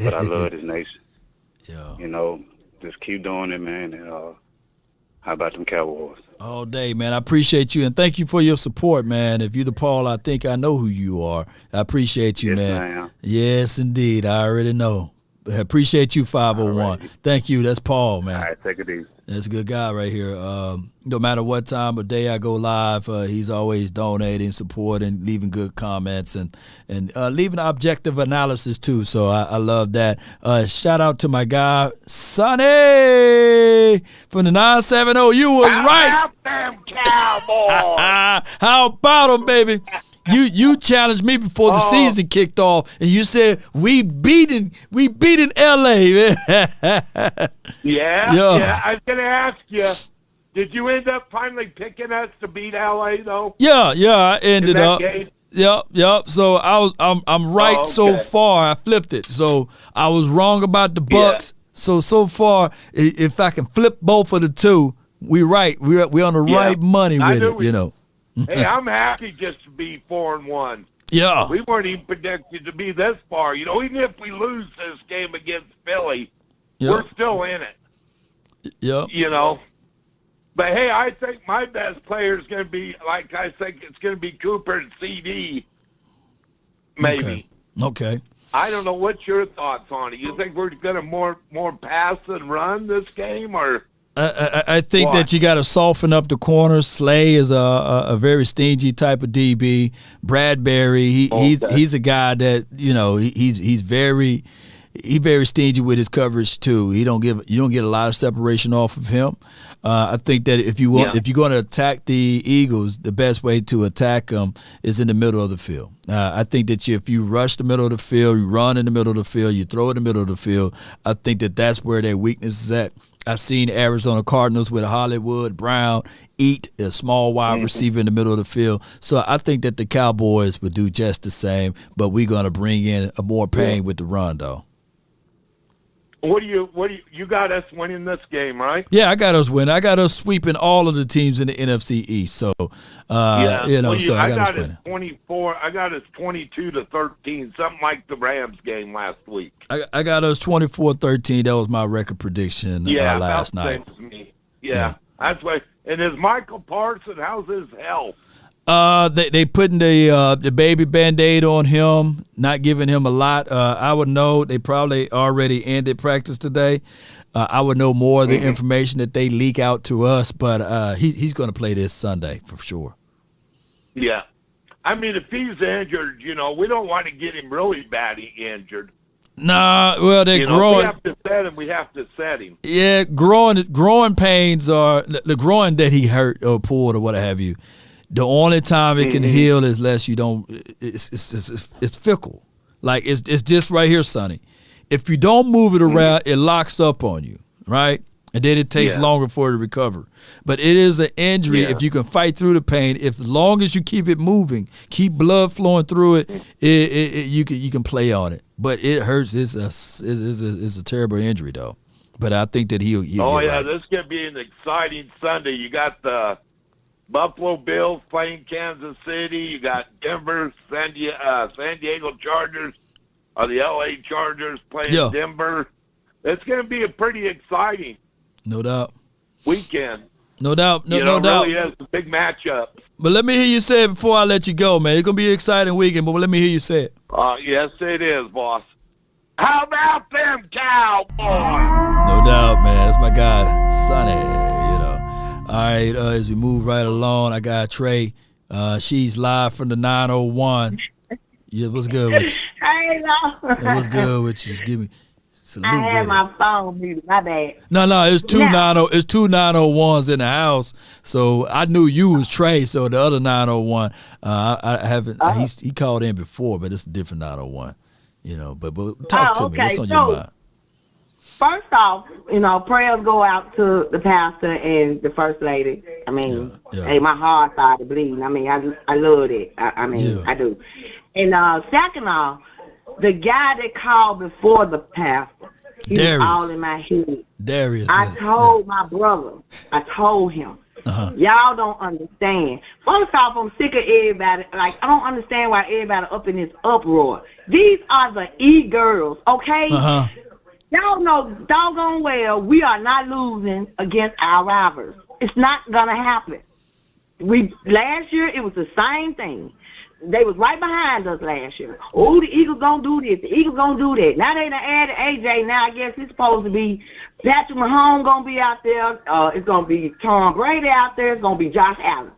But I love this nation. Yeah. Just keep doing it, man. And how about them Cowboys? All day, man. I appreciate you, and thank you for your support, man. If you're the Paul, I think I know who you are. I appreciate you, man. Ma'am. Yes, indeed. I already know. I appreciate you, 501. Right. Thank you. That's Paul, man. All right, take it easy. That's a good guy right here. No matter what time of day I go live, he's always donating, supporting, leaving good comments, and leaving objective analysis too. So I love that. Shout out to my guy Sonny from the 970. You was right. How about them Cowboys? How about them, baby? You challenged me before the season kicked off, and you said we beating LA, man. Yeah. I was gonna ask you, did you end up finally picking us to beat LA though? Yeah. I ended up. Game? Yep. So I'm right so far. I flipped it. So I was wrong about the Bucks. So far, if I can flip both of the two, we're right. We're on the right money with it, you know. Hey, I'm happy just to be 4-1. Yeah. We weren't even predicted to be this far. You know, even if we lose this game against Philly, we're still in it. Yeah. You know. But, hey, I think my best player is going to be, like I think it's going to be Cooper and CD, maybe. Okay. I don't know. What's your thoughts on it? You think we're going to more pass than run this game, or? I think that you got to soften up the corners. Slay is a very stingy type of DB. Bradbury, he's a guy that, you know, he's very stingy with his coverage too. You don't get a lot of separation off of him. I think that if you're going to attack the Eagles, the best way to attack them is in the middle of the field. I think that if you rush the middle of the field, you run in the middle of the field, you throw in the middle of the field, I think that that's where their weakness is at. I've seen Arizona Cardinals with Hollywood Brown eat a small wide receiver in the middle of the field. So I think that the Cowboys would do just the same, but we're going to bring in a more pain with the run, though. What do you got us winning this game, right? Yeah, I got us winning. I got us sweeping all of the teams in the NFC East. So, you know, so I got us winning. 24. I got us 22-13, something like the Rams game last week. I got us 24-13. That was my record prediction last night. Same as me. Yeah, that's why. And is Michael Parsons? How's his health? They putting the baby Band-Aid on him, not giving him a lot. I would know they probably already ended practice today. I would know more of the information that they leak out to us, but he's going to play this Sunday for sure. Yeah. I mean, if he's injured, you know, we don't want to get him really badly injured. Nah, well, they're growing. We have to set him. Yeah, growing pains are the growing that he hurt or pulled or what have you. The only time it can heal is less you don't. It's fickle. Like it's just right here, Sonny. If you don't move it around, it locks up on you, right? And then it takes longer for it to recover. But it is an injury if you can fight through the pain. If as long as you keep it moving, keep blood flowing through it, you can play on it. But it hurts. It's a terrible injury though. But I think that he'll get right. This is gonna be an exciting Sunday. You got the Buffalo Bills playing Kansas City. You got Denver, San Diego Chargers, or the L.A. Chargers playing Denver. It's going to be a pretty exciting no doubt weekend. No doubt. No It doubt. really is a big matchup. But let me hear you say it before I let you go, man. It's going to be an exciting weekend, but let me hear you say it. Yes, it is, boss. How about them Cowboys? No doubt, man. That's my guy, Sonny. All right, as we move right along, I got Trey. She's live from the 901. Yeah, what's good with you? Hey, no. What's good with you? Give me salute. I had my phone muted. My bad. No, it's two 901s in the house. So I knew you was Trey. So the other 901, I haven't. He called in before, but it's a different 901. You know, but talk to me. What's on your mind? First off, you know, prayers go out to the pastor and the first lady. I mean, hey, my heart started bleeding. I mean, I love it. I do. And second off, the guy that called before the pastor, he was all in my head. Darius. I told my brother. I told him. Y'all don't understand. First off, I'm sick of everybody. Like, I don't understand why everybody up in this uproar. These are the E-girls, okay? Y'all know doggone well we are not losing against our rivals. It's not going to happen. Last year, it was the same thing. They was right behind us last year. Oh, the Eagles going to do this. The Eagles going to do that. Now they done added AJ. Now I guess it's supposed to be Patrick Mahomes going to be out there. It's going to be Tom Brady out there. It's going to be Josh Allen.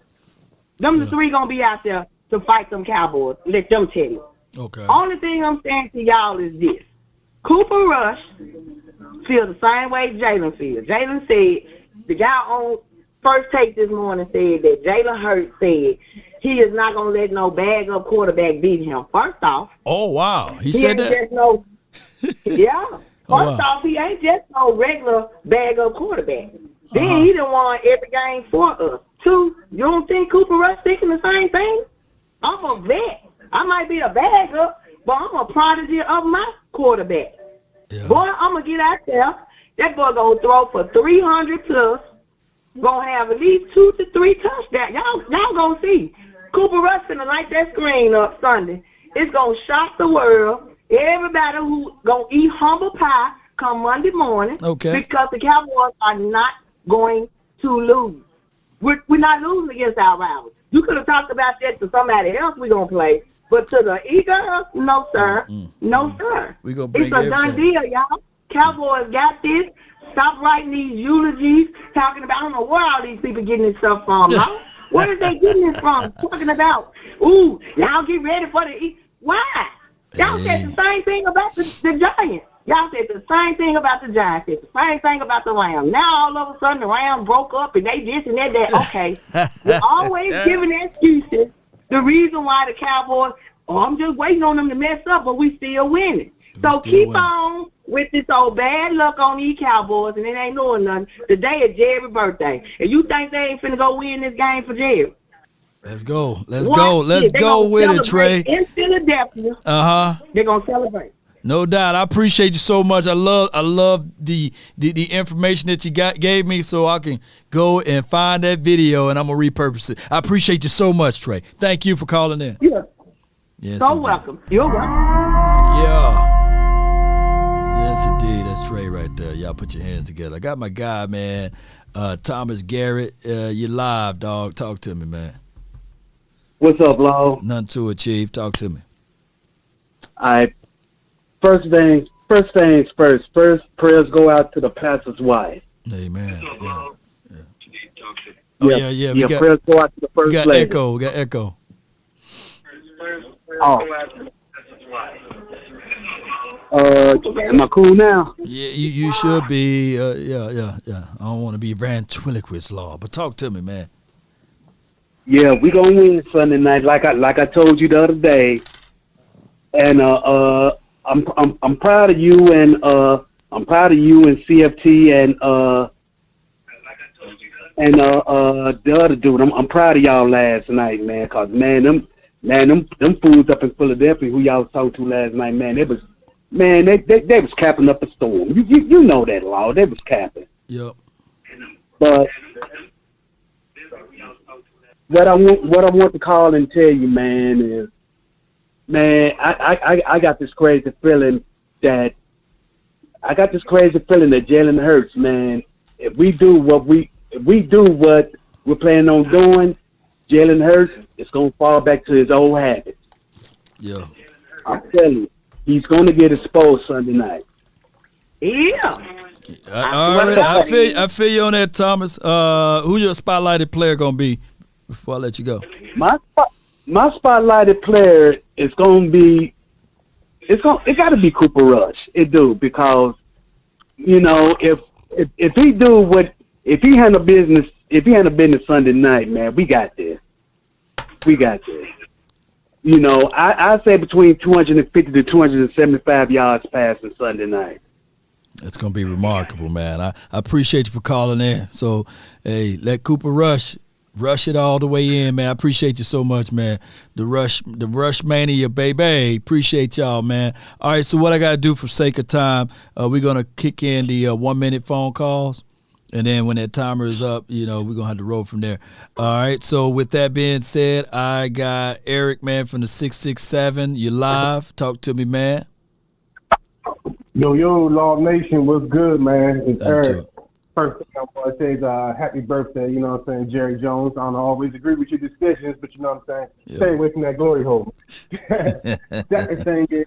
Them the three going to be out there to fight them Cowboys. Let them tell you. Okay. Only thing I'm saying to y'all is this. Cooper Rush feels the same way Jalen feels. Jalen said, the guy on First Take this morning said that Jalen Hurts said he is not going to let no bag-up quarterback beat him. First off. Oh, wow. He said that? First off, he ain't just no regular bag-up quarterback. Then he done won every game for us. Two, you don't think Cooper Rush thinking the same thing? I'm a vet. I might be a bag-up, but I'm a prodigy of my quarterback. Boy, I'm going to get out there That boy gonna throw for 300 plus. Gonna have at least 2 to 3 touchdowns. Y'all gonna see. Cooper Rush gonna light that screen up Sunday. It's gonna shock the world. Everybody who gonna eat humble pie come Monday morning. Okay. Because the Cowboys are not going to lose. We're not losing against our rivals. You could have talked about that to somebody else we're gonna play, but to the Eagles, no sir, no sir. We gonna bring it's a done deal, y'all. Cowboys got this. Stop writing these eulogies, talking about, I don't know where all these people getting this stuff from, no? Where is they getting this from? Talking about, ooh, y'all get ready for the Why? Y'all said the same thing about the Giants. Y'all said the same thing about the Giants. Said the same thing about the Rams. Now all of a sudden the Rams broke up and they this and that. Okay. You're always giving excuses. The reason why the Cowboys, I'm just waiting on them to mess up, but we still winning. So keep on with this old bad luck on these Cowboys, and it ain't doing nothing. Today is Jerry's birthday. And you think they ain't finna go win this game for Jerry? Let's go. Let's go with it, Trey. In Philadelphia, they're gonna celebrate. No doubt. I appreciate you so much. I love the information that you gave me, so I can go and find that video and I'm gonna repurpose it. I appreciate you so much, Trey. Thank you for calling in. Yeah. Yes, so indeed. welcome. You're welcome. Yeah. Yes, indeed. That's Trey right there. Y'all put your hands together. I got my guy, man, Thomas Garrett. You live, dog. Talk to me, man. What's up, Law? Nothing to it, Chief. Talk to me. All right. First things first. First prayers go out to the pastor's wife. Amen. Yeah. Oh, yeah. We got, prayers go out to the first lady. We got echo. Am I cool now? Yeah, you should be. Yeah. I don't want to be ventriloquist, Law, but talk to me, man. Yeah, we gonna win Sunday night, like I told you the other day, and I'm proud of you, and I'm proud of you and CFT and the other dude. I'm proud of y'all last night, man, cause them fools up in Philadelphia who y'all was talking to last night, man, they was capping up a storm. You know that, Law. They was capping. Yep. But what I want to call and tell you, man, is, man, I got this crazy feeling that Jalen Hurts, man, if we do what we're planning on doing, Jalen Hurts is gonna fall back to his old habits. Yeah. I'm telling you, he's gonna get exposed Sunday night. Yeah. I feel you on that, Thomas. Who your spotlighted player gonna be before I let you go? My spotlighted player is gonna be. It got to be Cooper Rush. It do, because if he handle business Sunday night, man, we got this. I say between 250 to 275 yards passing Sunday night. It's going to be remarkable, man. I appreciate you for calling in. So, hey, let Cooper rush it all the way in, man. I appreciate you so much, man. The rush mania, baby. Appreciate y'all, man. All right, so what I got to do for sake of time, we're going to kick in the 1-minute phone calls. And then when that timer is up, we're going to have to roll from there. All right, so with that being said, I got Eric, man, from the 667. You live. Talk to me, man. Yo, Law Nation, what's good, man? It's Eric. First thing I want to say is happy birthday, you know what I'm saying, Jerry Jones. I don't always agree with your decisions, but you know what I'm saying? Yeah. Stay away from that glory hole. Second thing is,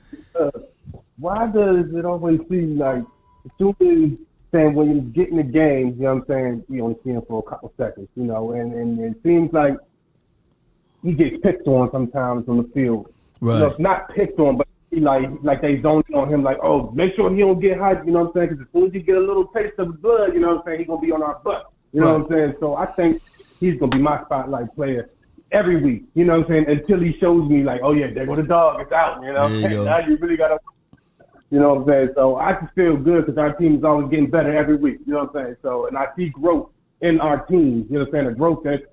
why does it always seem like, assuming saying when you get in the game, you know what I'm saying, you only see him for a couple seconds, and it seems like he gets picked on sometimes on the field. Right. It's not picked on, but like they zoning on him, like, oh, make sure he don't get hyped, you know what I'm saying? Because as soon as he get a little taste of the blood, you know what I'm saying, he's going to be on our butt. You know what I'm saying? So I think he's going to be my spotlight player every week, you know what I'm saying, until he shows me, like, oh, yeah, there go the dog, it's out, you know what I'm saying? Now you really got to, you know what I'm saying? So I just feel good because our team is always getting better every week, you know what I'm saying? So, and I see growth in our team, you know what I'm saying, a growth that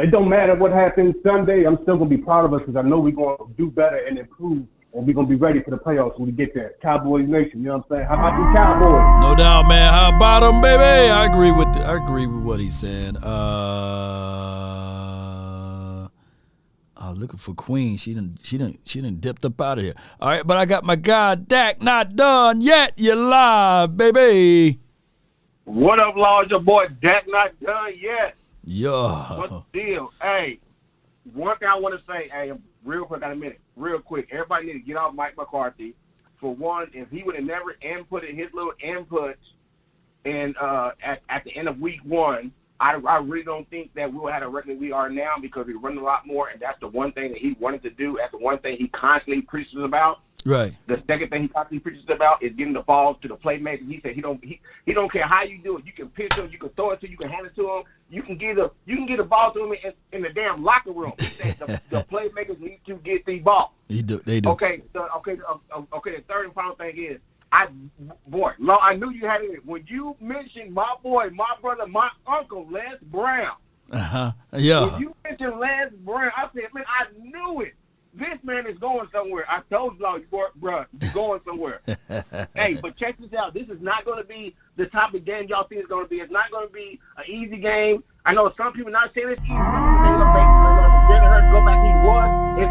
it don't matter what happens Sunday, I'm still going to be proud of us because I know we're going to do better and improve and we're gonna be ready for the playoffs when we get there. Cowboys Nation, you know what I'm saying? How about you, Cowboys? No doubt, man. How about them, baby? I agree with what he's saying. Looking for Queen. She done dipped up out of here. All right, but I got my guy Dak. Not done yet. You're live, baby. What up, Law? Your boy Dak. Not done yet. Yeah. What's the deal? Hey, one thing I want to say. Hey, real quick, got a minute. Real quick. Everybody need to get off Mike McCarthy. For one, if he would have never inputted his little inputs and at the end of week 1, I really don't think that we would have a record we are now because we run a lot more, and that's the one thing that he wanted to do. That's the one thing he constantly preaches about. Right. The second thing he constantly preaches about is getting the ball to the playmakers. He said he don't care how you do it. You can pitch him, you can throw it to him, you can hand it to him, you can get the ball to him in the damn locker room. He said the playmakers need to get the ball. They do. Okay. The third and final thing is, Law, I knew you had it. When you mentioned my boy, my brother, my uncle, Les Brown. Yeah. When you mentioned Les Brown, I said, man, I knew it. This man is going somewhere. I told you, bro, you're going somewhere. Hey, but check this out. This is not going to be the type of game y'all think it's going to be. It's not going to be an easy game. I know some people not saying it's easy. It's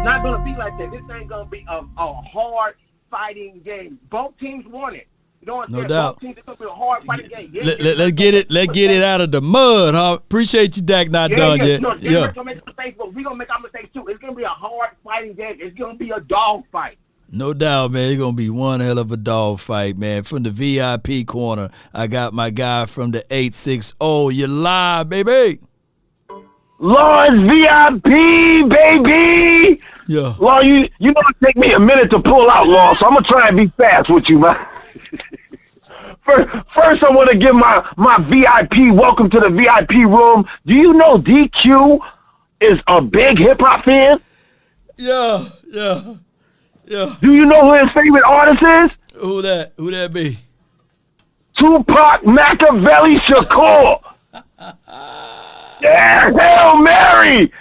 not going to be like that. This ain't going to be a hard fighting game. Both teams want it. You know what I'm saying? doubt. Both teams, it's going to be a hard fighting game. Let's get it out of the mud, huh? Appreciate you, Dak. Not done yet. No, we're going to make mistakes, but we're going to make our mistakes too. It's going to be a hard fighting game. It's going to be a dog fight. No doubt, man. It's going to be one hell of a dog fight, man. From the VIP corner, I got my guy from the 860. You're live, baby. Lord's VIP, baby. Yeah. Law, you know it take me a minute to pull out, Law, so I'm going to try and be fast with you, man. First, I want to give my VIP welcome to the VIP room. Do you know DQ is a big hip-hop fan? Yeah. Do you know who his favorite artist is? Who that be? Tupac Machiavelli Shakur. Yeah, Hail Mary.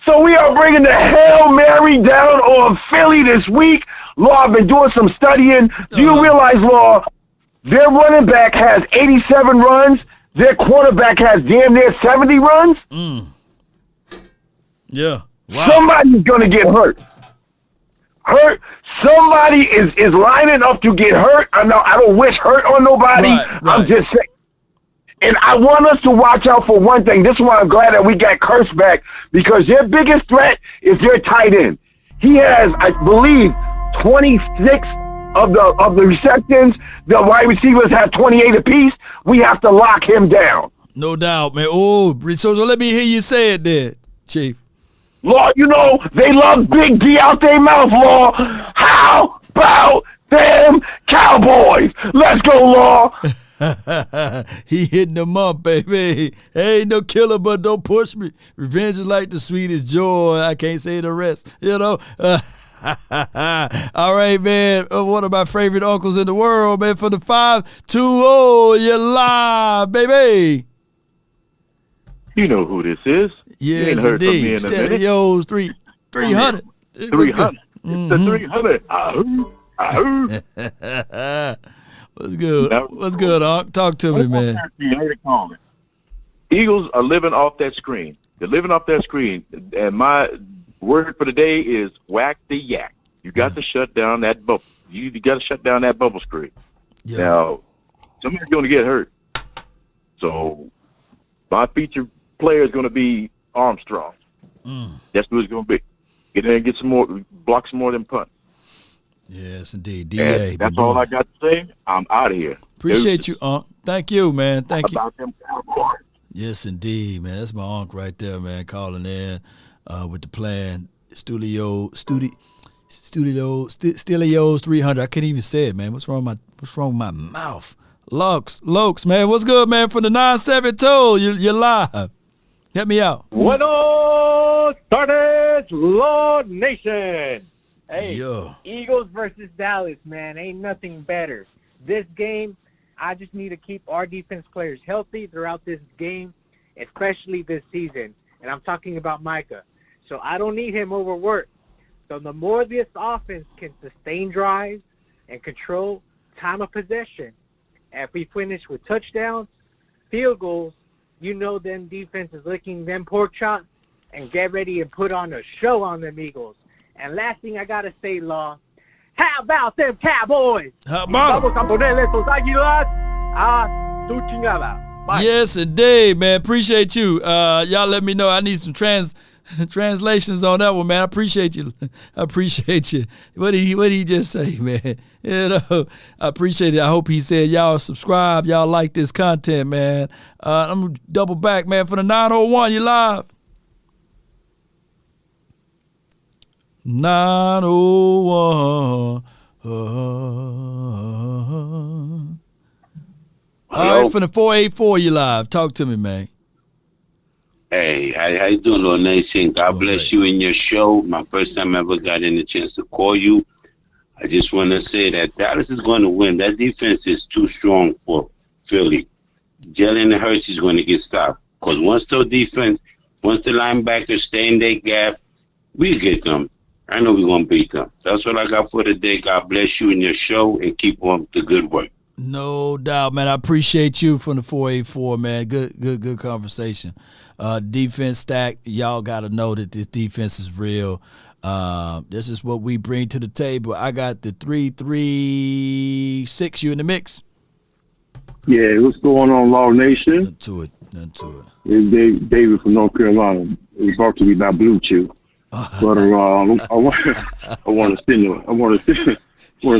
So we are bringing the Hail Mary down on Philly this week. Law, I've been doing some studying. Do you realize, Law, their running back has 87 runs. Their quarterback has damn near 70 runs. Yeah. Wow. Somebody's going to get hurt. Somebody is lining up to get hurt. I know I don't wish hurt on nobody. Right. I'm just saying. And I want us to watch out for one thing. This is why I'm glad that we got Curse back, because their biggest threat is their tight end. He has, I believe, 26 of the receptions. The wide receivers have 28 apiece. We have to lock him down. No doubt, man. So let me hear you say it then, Chief. Law, you know, they love Big D out their mouth, Law. How about them Cowboys? Let's go, Law. He hitting them up, baby. Ain't no killer, but don't push me. Revenge is like the sweetest joy. I can't say the rest, you know. All right, man. One of my favorite uncles in the world, man. For the 520, you're live, baby. You know who this is. Yes, you ain't heard indeed. From me in a minute. Stereos 300. 300. It's the 300. What's good? What's good, Unc? Talk to me, man. Eagles are living off that screen. They're living off that screen. And my word for the day is whack the yak. You got to shut down that bubble. You got to shut down that bubble screen. Yeah. Now, somebody's going to get hurt. So my featured player is going to be Armstrong. That's who it's going to be. Get in there and get some more, block some more than punts. Yes, indeed. DA. And that's all I got to say. I'm out of here. Appreciate you, Unc. Thank you, man. Thank you. About them Cowboys. Yes, indeed, man. That's my Unc right there, man, calling in with the plan. Studios 300. I can't even say it, man. What's wrong with my mouth? Lokes, man. What's good, man? From the 972, you're live. Help me out. Buenos tardes, Lord Nation. Hey, Yo. Eagles versus Dallas, man. Ain't nothing better. This game, I just need to keep our defense players healthy throughout this game, especially this season. And I'm talking about Micah. So I don't need him overworked. So the more this offense can sustain drives and control time of possession, if we finish with touchdowns, field goals, them defense is licking them pork chops and get ready and put on a show on them Eagles. And last thing I got to say, Law, how about them Cowboys? How about Vamos a ponerle estos águilas a su chingada. Bye. Yes, indeed, man. Appreciate you. Y'all let me know. I need some translations on that one, man. I appreciate you. What did he just say, man? I appreciate it. I hope he said y'all subscribe. Y'all like this content, man. I'm going to double back, man, for the 901. You live. 901. All right, from the 484, you live. Talk to me, man. Hey, how you doing, Lord Nation? God bless you in your show. My first time ever got in the chance to call you. I just want to say that Dallas is going to win. That defense is too strong for Philly. Jalen Hurts is going to get stopped. Because once the linebackers stay in their gap, we get them. I know we're going to beat them. That's what I got for today. God bless you in your show and keep on the good work. No doubt, man. I appreciate you from the 484, man. Good conversation. Defense stack. Y'all got to know that this defense is real. This is what we bring to the table. I got the 3-3-6. You in the mix? Yeah, what's going on, Law Nation? Nothing to it. It's David from North Carolina. It's brought to me by Blue Chew. But I want to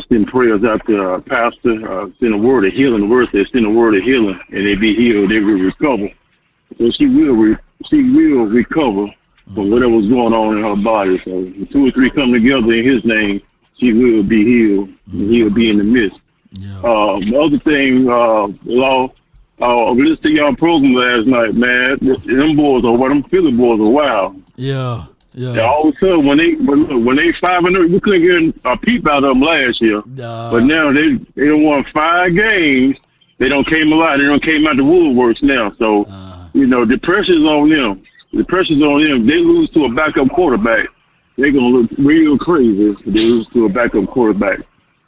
send prayers out to Pastor. Send a word of healing. The word says send a word of healing, and they be healed. They will recover. So she will recover from whatever's going on in her body. So if 2 or 3 come together in His name, she will be healed, and He'll be in the midst. Yeah. The other thing, Law, we listened to y'all program last night, man. Them Philly boys are wild. Yeah. Yeah. All of a sudden, when they 5-0, we couldn't get a peep out of them last year. But now they don't won 5 games. They don't came alive. They don't came out the woodworks now. So the pressure's on them. They lose to a backup quarterback, they're gonna look real crazy if they lose to a backup quarterback.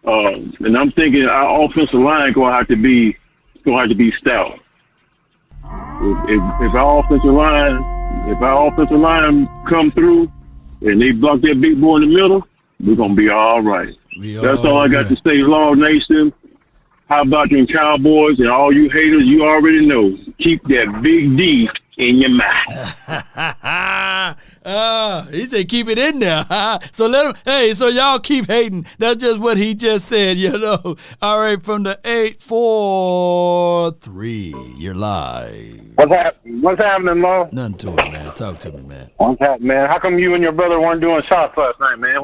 And I'm thinking our offensive line gonna have to be stout. If our offensive line come through and they block that big boy in the middle, we're gonna be all right. That's all I got to say, Law Nation. How about them Cowboys and all you haters? You already know. Keep that big D in your mouth. He said keep it in there. So let him. Hey, so y'all keep hating. That's just what he just said, All right, from the 843, you're live. What's happening, Law? Nothing to it, man. Talk to me, man. What's happening, man? How come you and your brother weren't doing shots last night, man?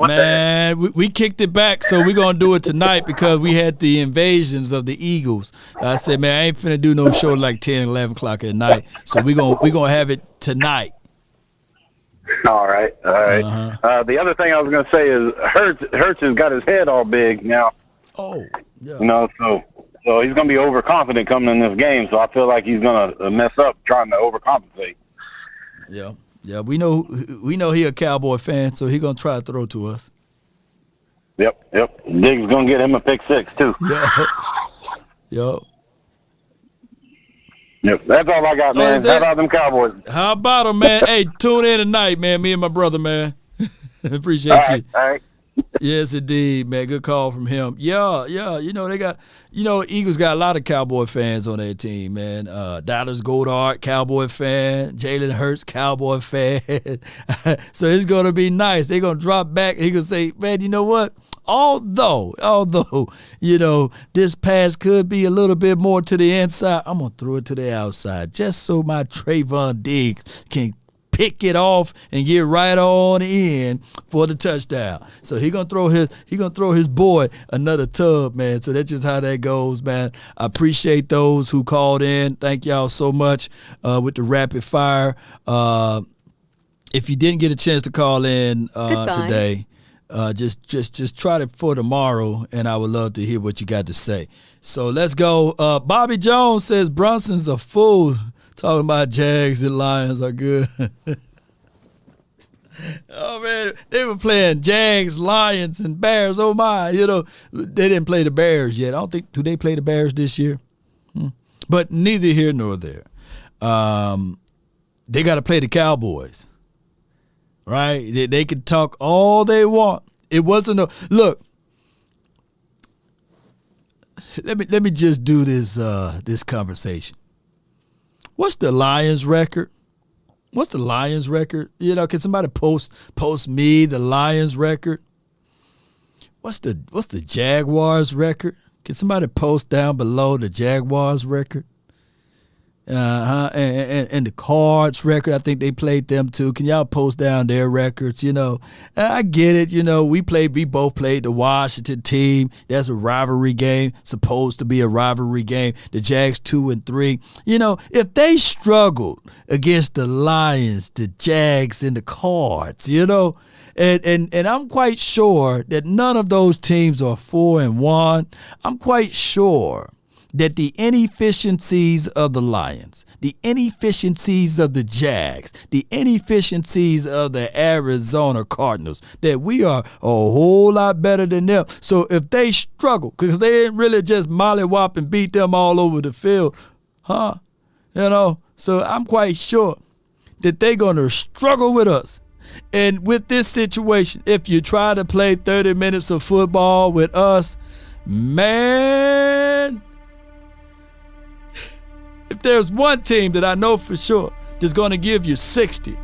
We kicked it back, so we're going to do it tonight because we had the invasions of the Eagles. I said, man, I ain't finna do no show like 10, 11 o'clock at night, so we're gonna have it tonight. All right. The other thing I was going to say is Hurts has got his head all big now. Oh, yeah. So he's going to be overconfident coming in this game. So I feel like he's going to mess up trying to overcompensate. Yeah. We know he a Cowboy fan, so he's going to try to throw to us. Yep. Diggs is going to get him a pick 6 too. Yep, that's all I got, man. How about them Cowboys? How about them, man? Hey, tune in tonight, man. Me and my brother, man. Appreciate you. All right. Yes, indeed, man. Good call from him. Yeah. They got, Eagles got a lot of Cowboy fans on their team, man. Dallas Goedert, Cowboy fan. Jalen Hurts, Cowboy fan. So it's going to be nice. They're going to drop back. He going to say, man, you know what? Although, this pass could be a little bit more to the inside, I'm going to throw it to the outside just so my Trayvon Diggs can pick it off and get right on in for the touchdown. So he gonna throw his boy another tub, man. So that's just how that goes, man. I appreciate those who called in. Thank y'all so much with the rapid fire. If you didn't get a chance to call in today, just try it for tomorrow, and I would love to hear what you got to say. So let's go. Bobby Jones says Brunson's a fool. Talking about Jags and Lions are good. Oh, man, they were playing Jags, Lions, and Bears. Oh, my. You know, they didn't play the Bears yet. I don't think – do they play the Bears this year? But neither here nor there. They got to play the Cowboys, right? They can talk all they want. It wasn't a – look, let me just do this conversation. What's the Lions record? What's the Lions record? You know, can somebody post me the Lions record? What's the Jaguars record? Can somebody post down below the Jaguars record? And the Cards record, I think they played them too. Can y'all post down their records? You know, I get it. You know, we both played the Washington team. That's a rivalry game, supposed to be a rivalry game. The Jags 2-3. You know, if they struggled against the Lions, the Jags, and the Cards, you know, and I'm quite sure that none of those teams are 4-1. I'm quite sure that the inefficiencies of the Lions, the inefficiencies of the Jags, the inefficiencies of the Arizona Cardinals, that we are a whole lot better than them. So if they struggle, because they didn't really just mollywop and beat them all over the field, You know, so I'm quite sure that they're going to struggle with us. And with this situation, if you try to play 30 minutes of football with us, man, if there's one team that I know for sure that's going to give you 60,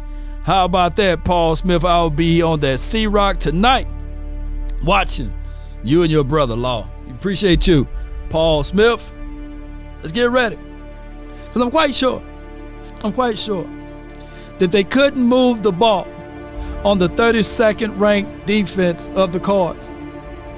how about that, Paul Smith? I'll be on that C-Rock tonight watching you and your brother, Law. Appreciate you, Paul Smith. Let's get ready. Because I'm quite sure that they couldn't move the ball on the 32nd ranked defense of the Cards.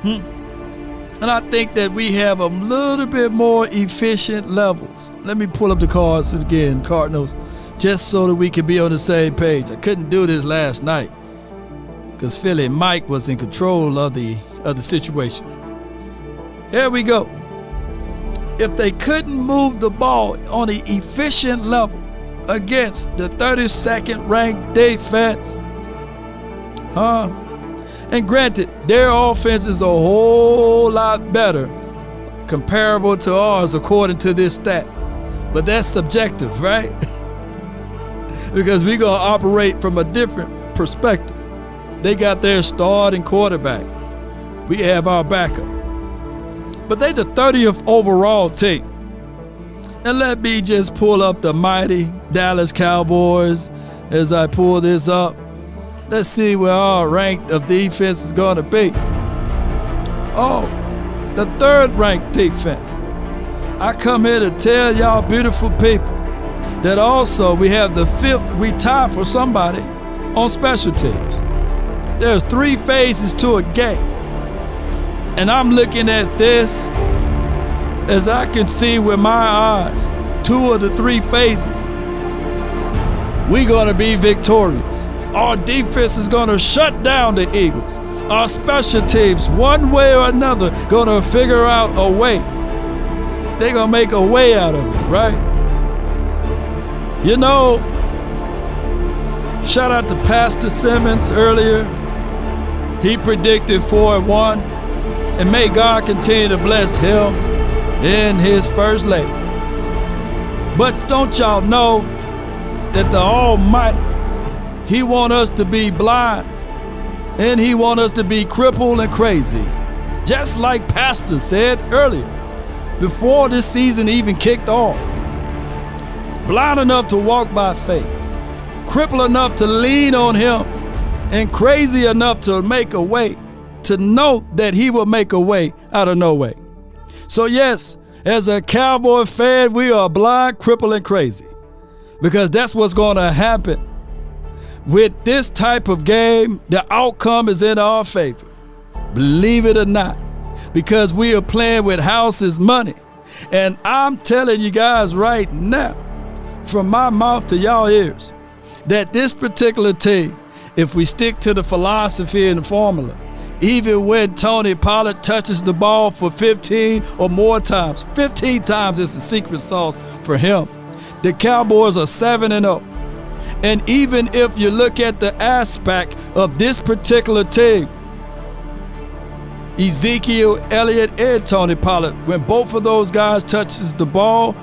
And I think that we have a little bit more efficient levels. Let me pull up the Cards again, Cardinals, just so that we can be on the same page. I couldn't do this last night because Philly Mike was in control of the situation. Here we go. If they couldn't move the ball on an efficient level against the 32nd ranked defense, and granted, their offense is a whole lot better comparable to ours according to this stat. But that's subjective, right? Because we're going to operate from a different perspective. They got their starting quarterback. We have our backup. But they the 30th overall team. And let me just pull up the mighty Dallas Cowboys as I pull this up. Let's see where our rank of defense is going to be. Oh, the 3rd ranked defense. I come here to tell y'all beautiful people that also we have the 5th, we tie for somebody on special teams. There's 3 phases to a game. And I'm looking at this as I can see with my eyes, 2 of the 3 phases. We're going to be victorious. Our defense is going to shut down the Eagles. Our special teams, one way or another, going to figure out a way. They're going to make a way out of it, right? You know, shout out to Pastor Simmons earlier. He predicted 4-1. And may God continue to bless him in his first lady. But don't y'all know that the Almighty, He want us to be blind and He want us to be crippled and crazy. Just like Pastor said earlier, before this season even kicked off. Blind enough to walk by faith, crippled enough to lean on Him, and crazy enough to make a way, to know that He will make a way out of no way. So yes, as a Cowboy fan, we are blind, crippled, and crazy. Because that's what's going to happen. With this type of game, the outcome is in our favor. Believe it or not. Because we are playing with house's money. And I'm telling you guys right now, from my mouth to y'all ears, that this particular team, if we stick to the philosophy and the formula, even when Tony Pollard touches the ball for 15 or more times, 15 times is the secret sauce for him. The Cowboys are 7-0. And even if you look at the aspect of this particular team, Ezekiel Elliott and Tony Pollard, when both of those guys touches the ball,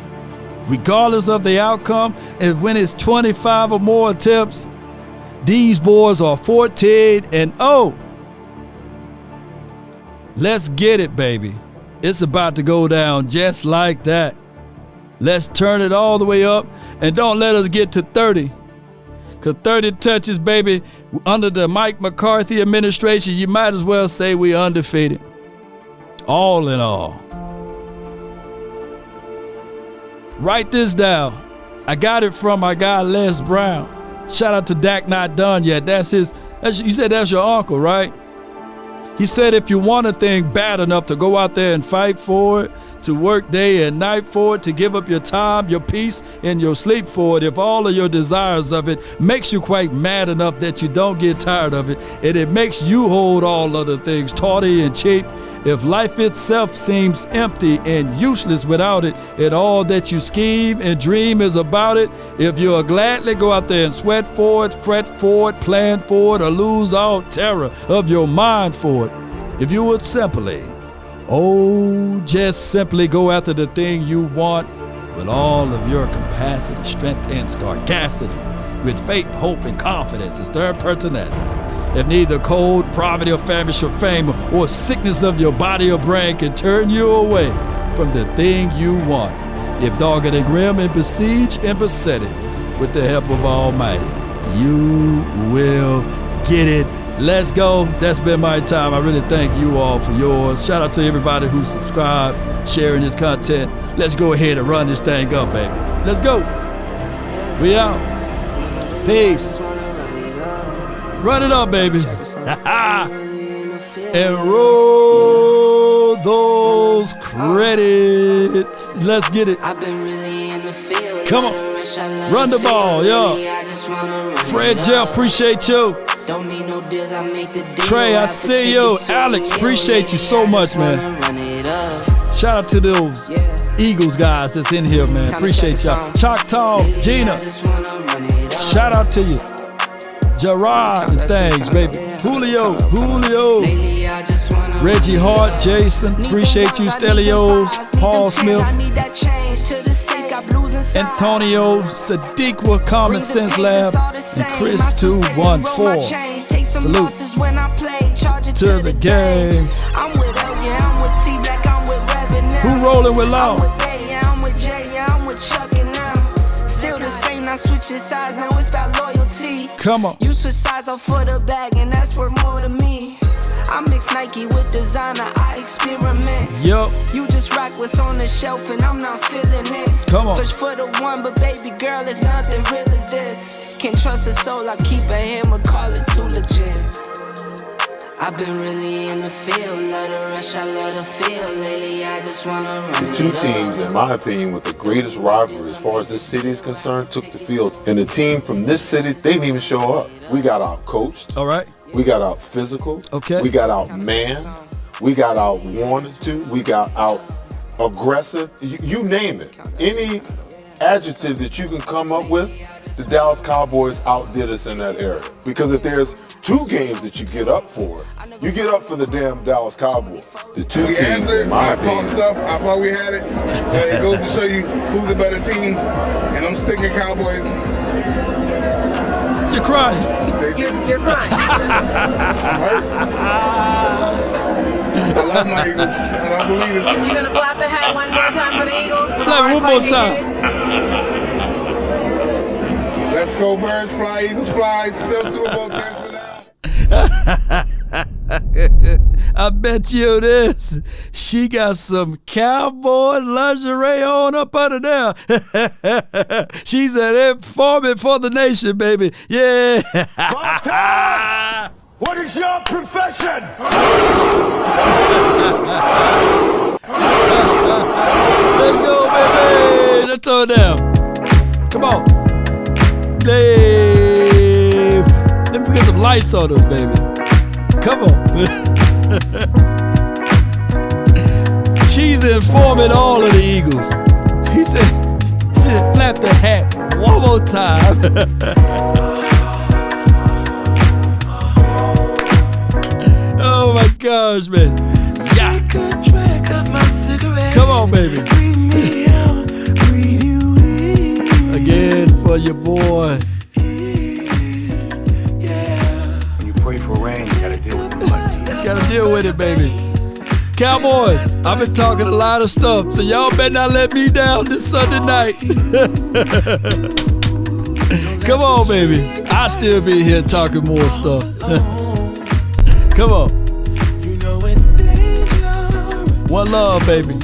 regardless of the outcome, and when it's 25 or more attempts, these boys are 14-0. Let's get it, baby. It's about to go down just like that. Let's turn it all the way up, and don't let us get to 30. Because 30 touches, baby, under the Mike McCarthy administration, you might as well say we undefeated. All in all. Write this down. I got it from my guy Les Brown. Shout out to Dak Not Done Yet. You said that's your uncle, right? He said if you want a thing bad enough to go out there and fight for it, to work day and night for it, to give up your time, your peace, and your sleep for it, if all of your desires of it makes you quite mad enough that you don't get tired of it, and it makes you hold all other things tawdry and cheap, if life itself seems empty and useless without it, and all that you scheme and dream is about it, if you'll gladly go out there and sweat for it, fret for it, plan for it, or lose all terror of your mind for it, if you would simply, just simply go after the thing you want with all of your capacity, strength, and scarcity, with faith, hope, and confidence, and stern pertinacity. If neither cold, poverty, or famish, or fame, or sickness of your body or brain can turn you away from the thing you want, if dogged and grim and besieged and beset it with the help of Almighty, you will get it. Let's go. That's been my time. I really thank you all for yours. Shout out to everybody who subscribed, sharing this content. Let's go ahead and run this thing up, baby. Let's go. We out. Peace. Run it up, baby. And roll those credits. Let's get it. Come on. Run the ball, yo. Fred Jeff, appreciate you. Trey, I see you. Alex, appreciate you so much, man. Shout out to those Eagles guys that's in here, man. Appreciate y'all. Choctaw, Gina. Shout out to you. Gerard and things, baby. Julio. Reggie Hart, Jason. Appreciate you. Stelios, Paul Smith. Antonio, Sadiqua, Common Sense Lab, and Chris 214. Salute to the game. Who rolling with Law? Still the same, not switching sides, now it's about loyalty. Come on. You switch sides off for the bag, and that's worth more to me. I mix Nike with designer, I experiment. Yup. You just rock what's on the shelf, and I'm not feeling it. Come on. Search for the one, but baby girl, it's nothing real as this. Can't trust a soul, I keep a hammer, call it too legit. I've been really in the field, love the rush, I love the feel. Lately, I just wanna run it. The two teams, in my opinion, with the greatest rivalry as far as this city is concerned, took the field. And the team from this city, they didn't even show up. We got out coached. All right. We got out physical. Okay. We got out man. We got out wanted to. We got out aggressive. You name it. Any adjective that you can come up with, the Dallas Cowboys outdid us in that area. Because if there's two games that you get up for, you get up for the damn Dallas Cowboys. The two teams, in my opinion. I thought we had it. But it goes to show you who's the better team. And I'm sticking Cowboys. You're crying. You're crying. I'm hurt. I love my Eagles. I don't believe it. You gonna flap the hat one more time for the Eagles? One more time. Let's go Birds, fly Eagles, fly. Still Super Bowl chance for now. I bet you this. She got some cowboy lingerie on up under there. She's an informant for the nation, baby. Yeah. What is your profession? Let's go, baby. Let's throw it down. Come on. Hey. Let me get some lights on us, baby. Come on. She's informing all of the Eagles. He said, flap the hat one more time. on, baby. Again for your boy. When you pray for rain, you gotta deal with the mud. You gotta deal with it, baby. Cowboys, I've been talking a lot of stuff, so y'all better not let me down this Sunday night. Come on, baby. I'll still be here talking more stuff. Come on. One love, baby.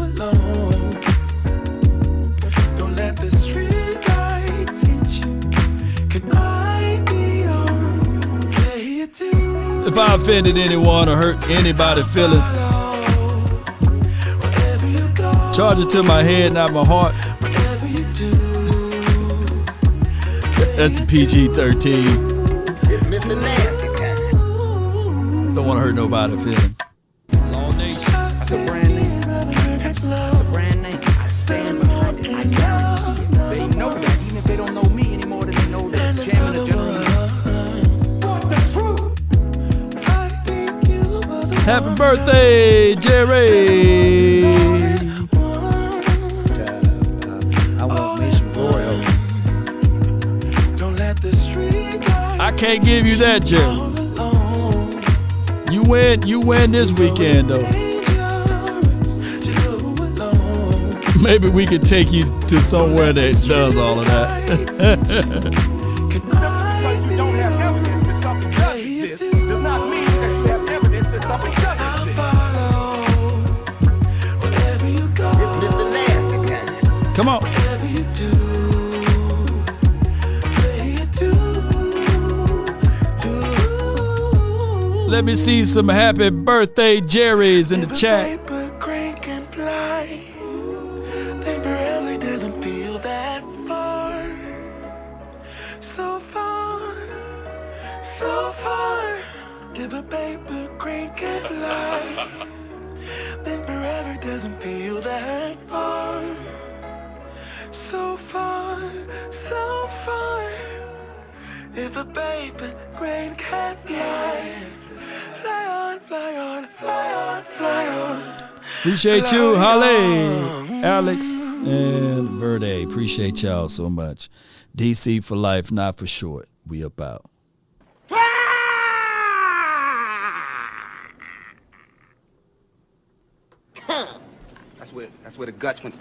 If I offended anyone or hurt anybody's feelings, charge it to my head, not my heart. That's the PG-13. Don't want to hurt nobody's feelings. Law Nation. That's a brand name. That's a brand name. I stand behind it. I guarantee it. They know that. Even if they don't know me any more than they know the chairman of General. Happy birthday, Jerry! I want me some royal. I can't give you that, Jerry. You win this weekend, though. Maybe we could take you to somewhere that does all of that. Come on. Let me see some happy birthday Jerry's in the chat. If a paper crane can fly, then forever doesn't feel that far. So far, so far. If a paper crane can fly, fly on, fly on, fly on, fly on. Appreciate you, Holly, Alex, and Verde. Appreciate y'all so much. DC for life, not for short. We about. That's where the guts went.